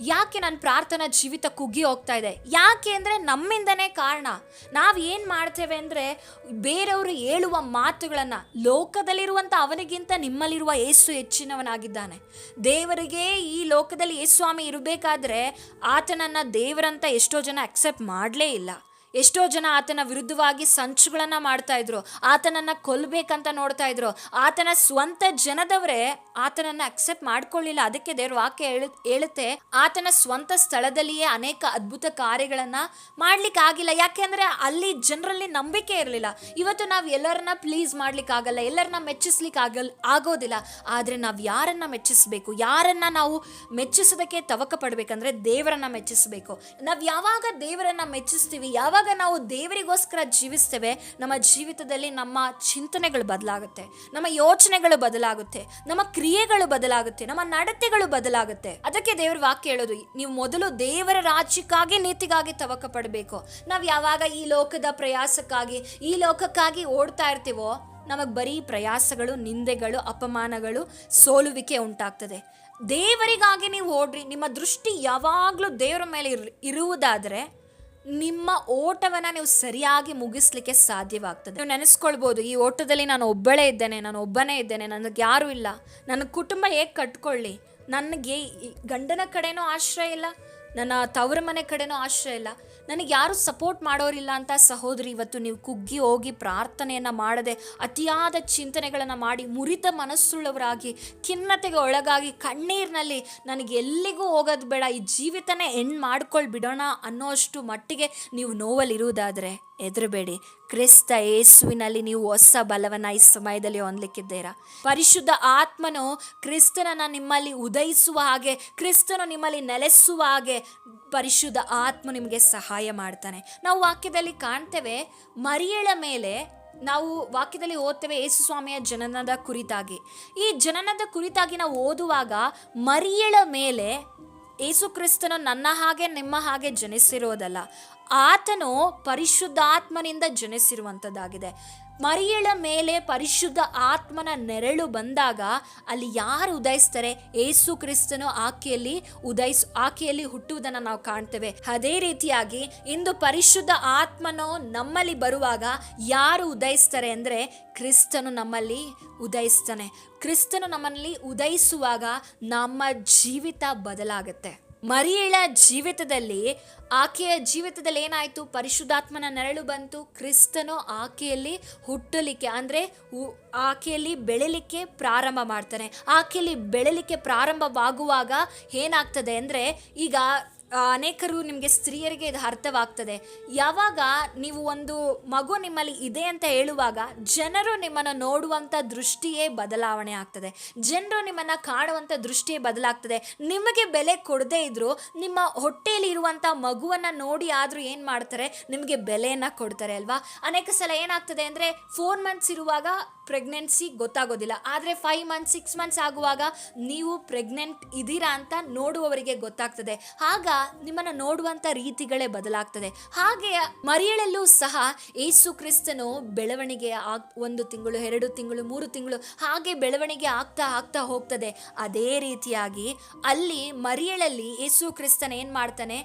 Speaker 1: ಯಾಕೆ ನನ್ನ ಪ್ರಾರ್ಥನಾ ಜೀವಿತ ಕುಗ್ಗಿ ಹೋಗ್ತಾ ಇದೆ? ಯಾಕೆ ಅಂದರೆ ನಮ್ಮಿಂದನೇ ಕಾರಣ. ನಾವು ಏನು ಮಾಡ್ತೇವೆ ಅಂದರೆ ಬೇರೆಯವರು ಹೇಳುವ ಮಾತುಗಳನ್ನು, ಲೋಕದಲ್ಲಿರುವಂಥ ಅವನಿಗಿಂತ ನಿಮ್ಮಲ್ಲಿರುವ ಯೇಸು ಹೆಚ್ಚಿನವನಾಗಿದ್ದಾನೆ. ದೇವರಿಗೆ ಈ ಲೋಕದಲ್ಲಿ ಯೇಸು ಸ್ವಾಮಿ ಇರಬೇಕಾದ್ರೆ ಆತನನ್ನು ದೇವರಂತ ಎಷ್ಟೋ ಜನ ಅಕ್ಸೆಪ್ಟ್ ಮಾಡಲೇ ಇಲ್ಲ. ಎಷ್ಟೋ ಜನ ಆತನ ವಿರುದ್ಧವಾಗಿ ಸಂಚುಗಳನ್ನು ಮಾಡ್ತಾ ಇದ್ರು, ಆತನನ್ನು ಕೊಲ್ಲಬೇಕಂತ ನೋಡ್ತಾ ಇದ್ರು. ಆತನ ಸ್ವಂತ ಜನದವರೇ ಆತನನ್ನು ಅಕ್ಸೆಪ್ಟ್ ಮಾಡ್ಕೊಳ್ಳಿಲ್ಲ. ಅದಕ್ಕೆ ದೇವ್ರ ವಾಕ್ಯ ಹೇಳುತ್ತೆ, ಆತನ ಸ್ವಂತ ಸ್ಥಳದಲ್ಲಿಯೇ ಅನೇಕ ಅದ್ಭುತ ಕಾರ್ಯಗಳನ್ನು ಮಾಡ್ಲಿಕ್ಕೆ ಆಗಿಲ್ಲ. ಯಾಕೆಂದರೆ ಅಲ್ಲಿ ಜನರಲ್ಲಿ ನಂಬಿಕೆ ಇರಲಿಲ್ಲ. ಇವತ್ತು ನಾವು ಎಲ್ಲರನ್ನ ಪ್ಲೀಸ್ ಮಾಡ್ಲಿಕ್ಕಾಗಲ್ಲ, ಎಲ್ಲರನ್ನ ಮೆಚ್ಚಿಸ್ಲಿಕ್ಕೆ ಆಗೋದಿಲ್ಲ. ಆದರೆ ನಾವು ಯಾರನ್ನ ಮೆಚ್ಚಿಸಬೇಕು, ಯಾರನ್ನ ನಾವು ಮೆಚ್ಚಿಸೋದಕ್ಕೆ ತವಕ ಪಡಬೇಕಂದ್ರೆ ದೇವರನ್ನ ಮೆಚ್ಚಿಸಬೇಕು. ನಾವು ಯಾವಾಗ ದೇವರನ್ನ ಮೆಚ್ಚಿಸ್ತೀವಿ, ಯಾವಾಗ ನಾವು ದೇವರಿಗೋಸ್ಕರ ಜೀವಿಸ್ತೇವೆ, ನಮ್ಮ ಜೀವಿತದಲ್ಲಿ ನಮ್ಮ ಚಿಂತನೆಗಳು ಬದಲಾಗುತ್ತೆ, ನಮ್ಮ ಯೋಚನೆಗಳು ಬದಲಾಗುತ್ತೆ, ನಮ್ಮ ಕ್ರಿಯೆಗಳು ಬದಲಾಗುತ್ತೆ, ನಮ್ಮ ನಡತೆಗಳು ಬದಲಾಗುತ್ತೆ. ಅದಕ್ಕೆ ದೇವರ ವಾಕ್ಯ ಹೇಳೋದು, ನೀವು ಮೊದಲು ದೇವರ ರಾಜ್ಯಕ್ಕಾಗಿ ನೀತಿಗಾಗಿ ತವಕ ಪಡಬೇಕು. ನಾವು ಯಾವಾಗ ಈ ಲೋಕದ ಪ್ರಯಾಸಕ್ಕಾಗಿ, ಈ ಲೋಕಕ್ಕಾಗಿ ಓಡ್ತಾ ಇರ್ತೀವೋ ನಮಗೆ ಬರೀ ಪ್ರಯಾಸಗಳು, ನಿಂದೆಗಳು, ಅಪಮಾನಗಳು, ಸೋಲುವಿಕೆ ಉಂಟಾಗ್ತದೆ. ದೇವರಿಗಾಗಿ ನೀವು ಓಡ್ರಿ, ನಿಮ್ಮ ದೃಷ್ಟಿ ಯಾವಾಗಲೂ ದೇವರ ಮೇಲೆ ಇರುವುದಾದರೆ ನಿಮ್ಮ ಓಟವನ್ನು ನೀವು ಸರಿಯಾಗಿ ಮುಗಿಸ್ಲಿಕ್ಕೆ ಸಾಧ್ಯವಾಗ್ತದೆ. ನೀವು ನೆನೆಸ್ಕೊಳ್ಬೋದು, ಈ ಓಟದಲ್ಲಿ ನಾನು ಒಬ್ಬಳೇ ಇದ್ದೇನೆ, ನಾನು ಒಬ್ಬನೇ ಇದ್ದೇನೆ, ನನಗೆ ಯಾರೂ ಇಲ್ಲ, ನನ್ನ ಕುಟುಂಬ ಹೇಗೆ ಕಟ್ಕೊಳ್ಳಿ, ನನಗೆ ಗಂಡನ ಕಡೆನೂ ಆಶ್ರಯ ಇಲ್ಲ, ನನ್ನ ತವರ ಮನೆ ಕಡೆನೂ ಆಶ್ರಯ ಇಲ್ಲ, ನನಗೆ ಯಾರು ಸಪೋರ್ಟ್ ಮಾಡೋರಿಲ್ಲ ಅಂತ ಸಹೋದರಿ, ಇವತ್ತು ನೀವು ಕುಗ್ಗಿ ಹೋಗಿ ಪ್ರಾರ್ಥನೆಯನ್ನು ಮಾಡದೆ ಅತಿಯಾದ ಚಿಂತನೆಗಳನ್ನು ಮಾಡಿ ಮುರಿದ ಮನಸ್ಸುಳ್ಳವರಾಗಿ ಖಿನ್ನತೆಗೆ ಒಳಗಾಗಿ ಕಣ್ಣೀರಿನಲ್ಲಿ ನನಗೆ ಎಲ್ಲಿಗೂ ಹೋಗೋದು ಬೇಡ, ಈ ಜೀವಿತನೇ ಎಂಡ್ ಮಾಡ್ಕೊಂಡು ಬಿಡೋಣ ಅನ್ನೋಷ್ಟು ಮಟ್ಟಿಗೆ ನೀವು ನೋವಲ್ಲಿರುವುದಾದರೆ ಹೆದರಬೇಡಿ. ಕ್ರಿಸ್ತ ಯೇಸುವಿನಲ್ಲಿ ನೀವು ಹೊಸ ಬಲವನ್ನು ಈ ಸಮಯದಲ್ಲಿ ಹೊಂದಲಿಕ್ಕಿದ್ದೀರಾ. ಪರಿಶುದ್ಧ ಆತ್ಮನು ಕ್ರಿಸ್ತನನ್ನು ನಿಮ್ಮಲ್ಲಿ ಉದಯಿಸುವ ಹಾಗೆ, ಕ್ರಿಸ್ತನು ನಿಮ್ಮಲ್ಲಿ ನೆಲೆಸುವ ಹಾಗೆ ಪರಿಶುದ್ಧ ಆತ್ಮ ನಿಮಗೆ ಸಹಾಯ ಮಾಡ್ತಾನೆ. ನಾವು ವಾಕ್ಯದಲ್ಲಿ ಕಾಣ್ತೇವೆ, ಮರಿಯಳ ಮೇಲೆ ನಾವು ವಾಕ್ಯದಲ್ಲಿ ಓದ್ತೇವೆ ಯೇಸು ಸ್ವಾಮಿಯ ಜನನದ ಕುರಿತಾಗಿ. ಈ ಜನನದ ಕುರಿತಾಗಿ ನಾವು ಓದುವಾಗ ಮರಿಯಳ ಮೇಲೆ ಯೇಸು ಕ್ರಿಸ್ತನು ನನ್ನ ಹಾಗೆ ನಿಮ್ಮ ಹಾಗೆ ಜನಿಸಿರೋದಲ್ಲ, ಆತನು ಪರಿಶುದ್ಧಾತ್ಮನಿಂದ ಜನಿಸಿರುವಂಥದ್ದಾಗಿದೆ. ಮರಿಯಳ ಮೇಲೆ ಪರಿಶುದ್ಧ ಆತ್ಮನ ನೆರಳು ಬಂದಾಗ ಅಲ್ಲಿ ಯಾರು ಉದಯಿಸ್ತಾರೆ? ಯೇಸು ಕ್ರಿಸ್ತನು ಆಕೆಯಲ್ಲಿ ಹುಟ್ಟುವುದನ್ನು ನಾವು ಕಾಣ್ತೇವೆ. ಅದೇ ರೀತಿಯಾಗಿ ಇಂದು ಪರಿಶುದ್ಧ ಆತ್ಮನು ನಮ್ಮಲ್ಲಿ ಬರುವಾಗ ಯಾರು ಉದಯಿಸ್ತಾರೆ ಅಂದರೆ ಕ್ರಿಸ್ತನು ನಮ್ಮಲ್ಲಿ ಉದಯಿಸ್ತಾನೆ. ಕ್ರಿಸ್ತನು ನಮ್ಮಲ್ಲಿ ಉದಯಿಸುವಾಗ ನಮ್ಮ ಜೀವಿತ ಬದಲಾಗುತ್ತೆ. ಮರಿಯಳ ಜೀವಿತದಲ್ಲಿ, ಆಕೆಯ ಜೀವಿತದಲ್ಲಿ ಏನಾಯಿತು? ಪರಿಶುದ್ಧಾತ್ಮನ ನೆರಳು ಬಂತು. ಕ್ರಿಸ್ತನು ಆಕೆಯಲ್ಲಿ ಹುಟ್ಟಲಿಕ್ಕೆ ಅಂದರೆ ಆಕೆಯಲ್ಲಿ ಬೆಳಿಲಿಕ್ಕೆ ಪ್ರಾರಂಭ ಮಾಡ್ತಾನೆ. ಆಕೆಯಲ್ಲಿ ಬೆಳಿಲಿಕ್ಕೆ ಪ್ರಾರಂಭವಾಗುವಾಗ ಏನಾಗ್ತದೆ ಅಂದರೆ, ಈಗ ಅನೇಕರು ನಿಮಗೆ ಸ್ತ್ರೀಯರಿಗೆ ಇದು ಅರ್ಥವಾಗ್ತದೆ. ಯಾವಾಗ ನೀವು ಒಂದು ಮಗು ನಿಮ್ಮಲ್ಲಿ ಇದೆ ಅಂತ ಹೇಳುವಾಗ ಜನರು ನಿಮ್ಮನ್ನು ನೋಡುವಂಥ ದೃಷ್ಟಿಯೇ ಬದಲಾವಣೆ ಆಗ್ತದೆ. ಜನರು ನಿಮ್ಮನ್ನು ಕಾಣುವಂಥ ದೃಷ್ಟಿಯೇ ಬದಲಾಗ್ತದೆ. ನಿಮಗೆ ಬೆಲೆ ಕೊಡದೇ ಇದ್ದರೂ ನಿಮ್ಮ ಹೊಟ್ಟೆಯಲ್ಲಿ ಇರುವಂಥ ಮಗುವನ್ನು ನೋಡಿ ಆದರೂ ಏನು ಮಾಡ್ತಾರೆ? ನಿಮಗೆ ಬೆಲೆಯನ್ನು ಕೊಡ್ತಾರೆ ಅಲ್ವಾ? ಅನೇಕ ಸಲ ಏನಾಗ್ತದೆ ಅಂದರೆ 4 ಮಂತ್ಸ್ ಇರುವಾಗ ಪ್ರೆಗ್ನೆನ್ಸಿ ಗೊತ್ತಾಗೋದಿಲ್ಲ, ಆದರೆ 5 ಮಂತ್ಸ್ 6 ಮಂತ್ಸ್ ಆಗುವಾಗ ನೀವು ಪ್ರೆಗ್ನೆಂಟ್ ಇದ್ದೀರಾ ಅಂತ ನೋಡುವವರಿಗೆ ಗೊತ್ತಾಗ್ತದೆ. ಆಗ ನಿಮ್ಮನ್ನು ನೋಡುವಂಥ ರೀತಿಗಳೇ ಬದಲಾಗ್ತದೆ. ಹಾಗೆ ಮರಿಯಳಲ್ಲೂ ಸಹ ಯೇಸು ಕ್ರಿಸ್ತನು ಬೆಳವಣಿಗೆ 1 ತಿಂಗಳು 2 ತಿಂಗಳು 3 ತಿಂಗಳು ಹಾಗೆ ಬೆಳವಣಿಗೆ ಆಗ್ತಾ ಹೋಗ್ತದೆ. ಅದೇ ರೀತಿಯಾಗಿ ಅಲ್ಲಿ ಮರಿಯಳಲ್ಲಿ ಯೇಸು ಕ್ರಿಸ್ತನ ಏನು ಮಾಡ್ತಾನೆ?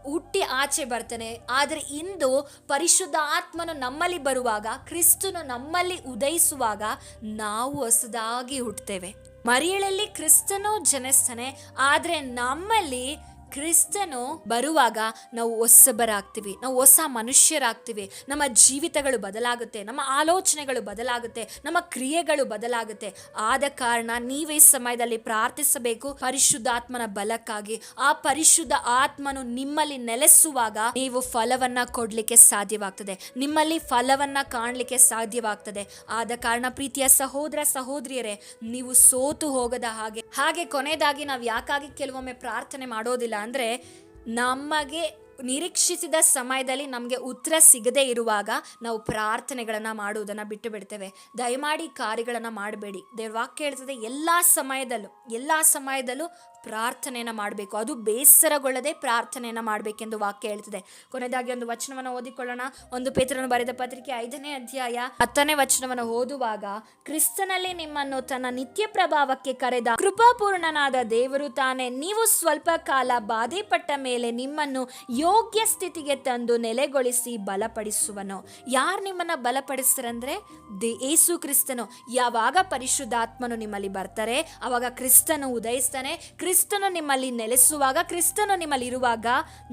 Speaker 1: ಹುಟ್ಟಿ ಆಚೆ ಬರ್ತಾನೆ. ಆದರೆ ಇಂದು ಪರಿಶುದ್ಧ ಆತ್ಮನು ನಮ್ಮಲ್ಲಿ ಬರುವಾಗ, ಕ್ರಿಸ್ತನು ನಮ್ಮಲ್ಲಿ ಉದಯಿಸುವಾಗ ನಾವು ಹೊಸದಾಗಿ ಹುಟ್ಟುತ್ತೇವೆ. ಮರಿಯಳಲ್ಲಿ ಕ್ರಿಸ್ತನು ಜನಿಸ್ತಾನೆ, ಆದರೆ ನಮ್ಮಲ್ಲಿ ಕ್ರಿಸ್ತನು ಬರುವಾಗ ನಾವು ಹೊಸಬರಾಗ್ತೀವಿ, ನಾವು ಹೊಸ ಮನುಷ್ಯರಾಗ್ತೀವಿ. ನಮ್ಮ ಜೀವಿತಗಳು ಬದಲಾಗುತ್ತೆ, ನಮ್ಮ ಆಲೋಚನೆಗಳು ಬದಲಾಗುತ್ತೆ, ನಮ್ಮ ಕ್ರಿಯೆಗಳು ಬದಲಾಗುತ್ತೆ. ಆದ ಕಾರಣ ನೀವೇ ಸಮಯದಲ್ಲಿ ಪ್ರಾರ್ಥಿಸಬೇಕು ಪರಿಶುದ್ಧಾತ್ಮನ ಬಲಕ್ಕಾಗಿ. ಆ ಪರಿಶುದ್ಧ ಆತ್ಮನು ನಿಮ್ಮಲ್ಲಿ ನೆಲೆಸುವಾಗ ನೀವು ಫಲವನ್ನ ಕೊಡ್ಲಿಕ್ಕೆ ಸಾಧ್ಯವಾಗ್ತದೆ, ನಿಮ್ಮಲ್ಲಿ ಫಲವನ್ನ ಕಾಣಲಿಕ್ಕೆ ಸಾಧ್ಯವಾಗ್ತದೆ. ಆದ ಕಾರಣ ಪ್ರೀತಿಯ ಸಹೋದರ ಸಹೋದರಿಯರೇ, ನೀವು ಸೋತು ಹೋಗದ ಹಾಗೆ ಕೊನೆಯದಾಗಿ ನಾವು ಯಾಕಾಗಿ ಕೆಲವೊಮ್ಮೆ ಪ್ರಾರ್ಥನೆ ಮಾಡೋದಿಲ್ಲ ಅಂದರೆ, ನಮಗೆ ನಿರೀಕ್ಷಿಸಿದ ಸಮಯದಲ್ಲಿ ನಮಗೆ ಉತ್ತರ ಸಿಗದೇ ಇರುವಾಗ ನಾವು ಪ್ರಾರ್ಥನೆಗಳನ್ನು ಮಾಡುವುದನ್ನು ಬಿಟ್ಟು ಬಿಡ್ತೇವೆ. ದಯಮಾಡಿ ಕಾರ್ಯಗಳನ್ನು ಮಾಡಬೇಡಿ. ದೇವ್ರ ವಾಕ್ಯ ಹೇಳ್ತದೆ ಎಲ್ಲ ಸಮಯದಲ್ಲೂ ಪ್ರಾರ್ಥನೆಯನ್ನು ಮಾಡಬೇಕು, ಅದು ಬೇಸರಗೊಳ್ಳದೆ ಪ್ರಾರ್ಥನೆಯನ್ನು ಮಾಡಬೇಕೆಂದು ವಾಕ್ಯ ಹೇಳ್ತದೆ. ಕೊನೆಯದಾಗಿ ಒಂದು ವಚನವನ್ನು ಓದಿಕೊಳ್ಳೋಣ. 1 ಪೇತ್ರನು ಬರೆದ ಪತ್ರಿಕೆ 5ನೇ ಅಧ್ಯಾಯ 10ನೇ ವಚನವನ್ನು ಓದುವಾಗ, ಕ್ರಿಸ್ತನಲ್ಲಿ ನಿಮ್ಮನ್ನು ತನ್ನ ನಿತ್ಯ ಪ್ರಭಾವಕ್ಕೆ ಕರೆದ ಕೃಪಾಪೂರ್ಣನಾದ ದೇವರು ತಾನೇ ನೀವು ಸ್ವಲ್ಪ ಕಾಲ ಬಾಧೆಪಟ್ಟ ಮೇಲೆ ನಿಮ್ಮನ್ನು ಯೋಗ್ಯ ಸ್ಥಿತಿಗೆ ತಂದು ನೆಲೆಗೊಳಿಸಿ ಬಲಪಡಿಸುವನು. ಯಾರು ನಿಮ್ಮನ್ನು ಬಲಪಡಿಸ್ತಾರಂದ್ರೆ ಯೇಸು ಕ್ರಿಸ್ತನು. ಯಾವಾಗ ಪರಿಶುದ್ಧಾತ್ಮನು ನಿಮ್ಮಲ್ಲಿ ಬರ್ತಾರೆ ಅವಾಗ ಕ್ರಿಸ್ತನು ಉದಯಿಸ್ತಾನೆ. ಕ್ರಿಸ್ತನು ನಿಮ್ಮಲ್ಲಿ ನೆಲೆಸುವಾಗ, ಕ್ರಿಸ್ತನು ನಿಮ್ಮಲ್ಲಿ ಇರುವಾಗ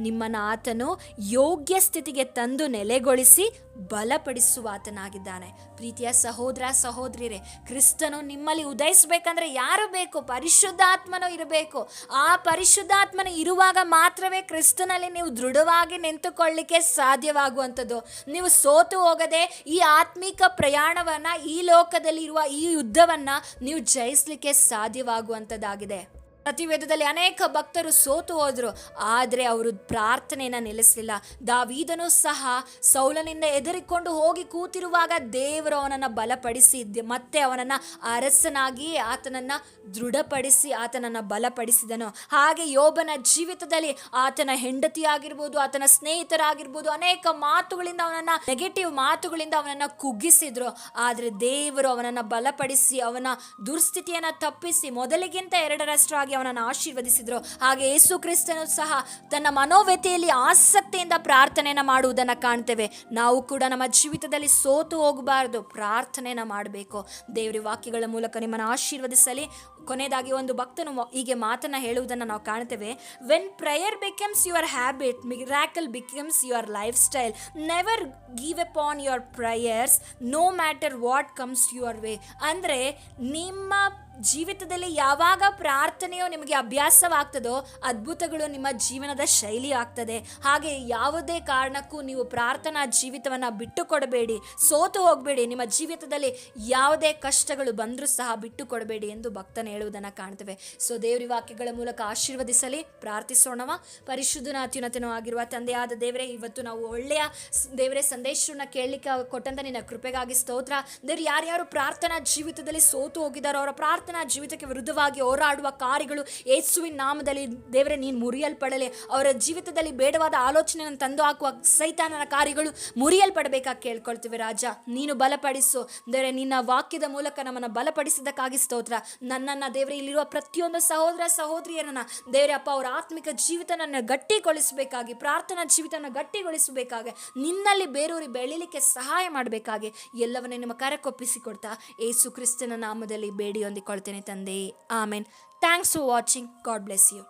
Speaker 1: ನಿಮ್ಮನ್ನು ಆತನು ಯೋಗ್ಯ ಸ್ಥಿತಿಗೆ ತಂದು ನೆಲೆಗೊಳಿಸಿ ಬಲಪಡಿಸುವ ಆತನಾಗಿದ್ದಾನೆ. ಪ್ರೀತಿಯ ಸಹೋದರ ಸಹೋದರಿಯರೇ, ಕ್ರಿಸ್ತನು ನಿಮ್ಮಲ್ಲಿ ಉದಯಿಸಬೇಕಂದ್ರೆ ಯಾರು ಬೇಕು? ಪರಿಶುದ್ಧಾತ್ಮನು ಇರಬೇಕು. ಆ ಪರಿಶುದ್ಧಾತ್ಮನು ಇರುವಾಗ ಮಾತ್ರವೇ ಕ್ರಿಸ್ತನಲ್ಲಿ ನೀವು ದೃಢವಾಗಿ ನಿಂತುಕೊಳ್ಳಲಿಕ್ಕೆ ಸಾಧ್ಯವಾಗುವಂಥದ್ದು. ನೀವು ಸೋತು ಹೋಗದೆ ಈ ಆತ್ಮಿಕ ಪ್ರಯಾಣವನ್ನ, ಈ ಲೋಕದಲ್ಲಿ ಇರುವ ಈ ಯುದ್ಧವನ್ನ ನೀವು ಜಯಿಸಲಿಕ್ಕೆ ಸಾಧ್ಯವಾಗುವಂಥದ್ದಾಗಿದೆ. ಪ್ರತಿವೇದದಲ್ಲಿ ಅನೇಕ ಭಕ್ತರು ಸೋತು ಹೋದರು, ಆದರೆ ಅವರು ಪ್ರಾರ್ಥನೆಯನ್ನು ನಿಲ್ಲಿಸಲಿಲ್ಲ. ದಾವೀದನು ಸಹ ಸೌಲನಿಂದ ಎದುರಿಕೊಂಡು ಹೋಗಿ ಕೂತಿರುವಾಗ ದೇವರು ಅವನನ್ನು ಬಲಪಡಿಸಿ ಮತ್ತೆ ಅವನನ್ನು ಅರಸನಾಗಿ ಆತನನ್ನು ದೃಢಪಡಿಸಿ ಆತನನ್ನು ಬಲಪಡಿಸಿದನು. ಹಾಗೆ ಯೋಬನ ಜೀವಿತದಲ್ಲಿ ಆತನ ಹೆಂಡತಿ ಆಗಿರ್ಬೋದು, ಆತನ ಸ್ನೇಹಿತರಾಗಿರ್ಬೋದು, ಅನೇಕ ಮಾತುಗಳಿಂದ ಅವನನ್ನು ನೆಗೆಟಿವ್ ಮಾತುಗಳಿಂದ ಅವನನ್ನು ಕುಗ್ಗಿಸಿದ್ರು. ಆದರೆ ದೇವರು ಅವನನ್ನು ಬಲಪಡಿಸಿ ಅವನ ದುರ್ಸ್ಥಿತಿಯನ್ನು ತಪ್ಪಿಸಿ ಮೊದಲಿಗಿಂತ 2ರಷ್ಟಾಗಿ ಅವನನ್ನು ಆಶೀರ್ವದಿಸಿದ್ರು. ಹಾಗೆ ಯೇಸು ಕ್ರಿಸ್ತನು ಸಹ ತನ್ನ ಮನೋವ್ಯತೆಯಲ್ಲಿ ಆಸಕ್ತಿಯಿಂದ ಪ್ರಾರ್ಥನೆಯನ್ನು ಮಾಡುವುದನ್ನು ಕಾಣ್ತೇವೆ. ನಾವು ಕೂಡ ನಮ್ಮ ಜೀವಿತದಲ್ಲಿ ಸೋತು ಹೋಗಬಾರದು, ಪ್ರಾರ್ಥನೆಯನ್ನು ಮಾಡಬೇಕು. ದೇವರ ವಾಕ್ಯಗಳ ಮೂಲಕ ನಿಮ್ಮನ್ನು ಆಶೀರ್ವದಿಸಲಿ. ಕೊನೆಯದಾಗಿ ಒಂದು ಭಕ್ತನು ಹೀಗೆ ಮಾತನ್ನು ಹೇಳುವುದನ್ನು ನಾವು ಕಾಣ್ತೇವೆ. When prayer becomes your habit, miracle becomes your lifestyle. Never give up on your prayers no matter what comes your way. ಅಂದರೆ ನಿಮ್ಮ ಜೀವಿತದಲ್ಲಿ ಯಾವಾಗ ಪ್ರಾರ್ಥನೆಯೋ ನಿಮಗೆ ಅಭ್ಯಾಸವಾಗ್ತದೋ ಅದ್ಭುತಗಳು ನಿಮ್ಮ ಜೀವನದ ಶೈಲಿ ಆಗ್ತದೆ. ಹಾಗೆ ಯಾವುದೇ ಕಾರಣಕ್ಕೂ ನೀವು ಪ್ರಾರ್ಥನಾ ಜೀವಿತವನ್ನು ಬಿಟ್ಟು ಕೊಡಬೇಡಿ, ಸೋತು ಹೋಗಬೇಡಿ. ನಿಮ್ಮ ಜೀವಿತದಲ್ಲಿ ಯಾವುದೇ ಕಷ್ಟಗಳು ಬಂದರೂ ಸಹ ಬಿಟ್ಟು ಕೊಡಬೇಡಿ ಎಂದು ಭಕ್ತನ ಹೇಳುವುದನ್ನು ಕಾಣ್ತೇವೆ. ಸೊ ದೇವರ ವಾಕ್ಯಗಳ ಮೂಲಕ ಆಶೀರ್ವದಿಸಲಿ. ಪ್ರಾರ್ಥಿಸೋಣವ. ಪರಿಶುದ್ಧನ ಅತ್ಯುನ್ನತನೂ ಆಗಿರುವ ತಂದೆಯಾದ ದೇವರೇ, ಇವತ್ತು ನಾವು ಒಳ್ಳೆಯ ದೇವರೇ ಸಂದೇಶವನ್ನು ಕೇಳಲಿಕ್ಕೆ ಕೊಟ್ಟಂತ ನಿನ್ನ ಕೃಪೆಗಾಗಿ ಸ್ತೋತ್ರ. ದೇವರು ಯಾರ್ಯಾರು ಪ್ರಾರ್ಥನಾ ಜೀವಿತದಲ್ಲಿ ಸೋತು ಹೋಗಿದ್ದಾರೋ ಅವರ ಪ್ರಾರ್ಥನಾ ಜೀವಿತಕ್ಕೆ ವಿರುದ್ಧವಾಗಿ ಹೋರಾಡುವ ಕಾರ್ಯಗಳು ಯೇಸುವಿನ ನಾಮದಲ್ಲಿ ದೇವರೇ ನೀನು ಮುರಿಯಲ್ಪಡಲಿ. ಅವರ ಜೀವಿತದಲ್ಲಿ ಬೇಡವಾದ ಆಲೋಚನೆಯನ್ನು ತಂದು ಹಾಕುವ ಸೈತಾನನ ಕಾರ್ಯಗಳು ಮುರಿಯಲ್ಪಡಬೇಕಾಗಿ ಕೇಳ್ಕೊಳ್ತೀವಿ. ರಾಜ, ನೀನು ಬಲಪಡಿಸು ದೇವರೇ. ನಿನ್ನ ವಾಕ್ಯದ ಮೂಲಕ ನಮ್ಮನ್ನು ಬಲಪಡಿಸಿದ್ದಕ್ಕಾಗಿ ಸ್ತೋತ್ರ. ನನ್ನನ್ನು ದೇವರೇ, ಇಲ್ಲಿರುವ ಪ್ರತಿಯೊಂದು ಸಹೋದರ ಸಹೋದರಿಯರನ್ನ ದೇವರೇ ಅಪ್ಪ, ಅವರ ಆತ್ಮಿಕ ಜೀವಿತನನ್ನು ಗಟ್ಟಿಗೊಳಿಸಬೇಕಾಗಿ, ಪ್ರಾರ್ಥನಾ ಜೀವಿತನ ಗಟ್ಟಿಗೊಳಿಸಬೇಕಾಗಿ, ನಿನ್ನಲ್ಲಿ ಬೇರೂರಿ ಬೆಳೀಲಿಕ್ಕೆ ಸಹಾಯ ಮಾಡಬೇಕಾಗಿ ಎಲ್ಲವನ್ನೇ ನಿಮ್ಮ ಕರಕೊಪ್ಪಿಸಿಕೊಡ್ತಾ ಯೇಸು ಕ್ರಿಸ್ತನ ನಾಮದಲ್ಲಿ ಬೇಡಿ ಹೊಂದಿಕೊಳ್ತೇನೆ ತಂದೆ. Amen. Thanks for watching. God bless you.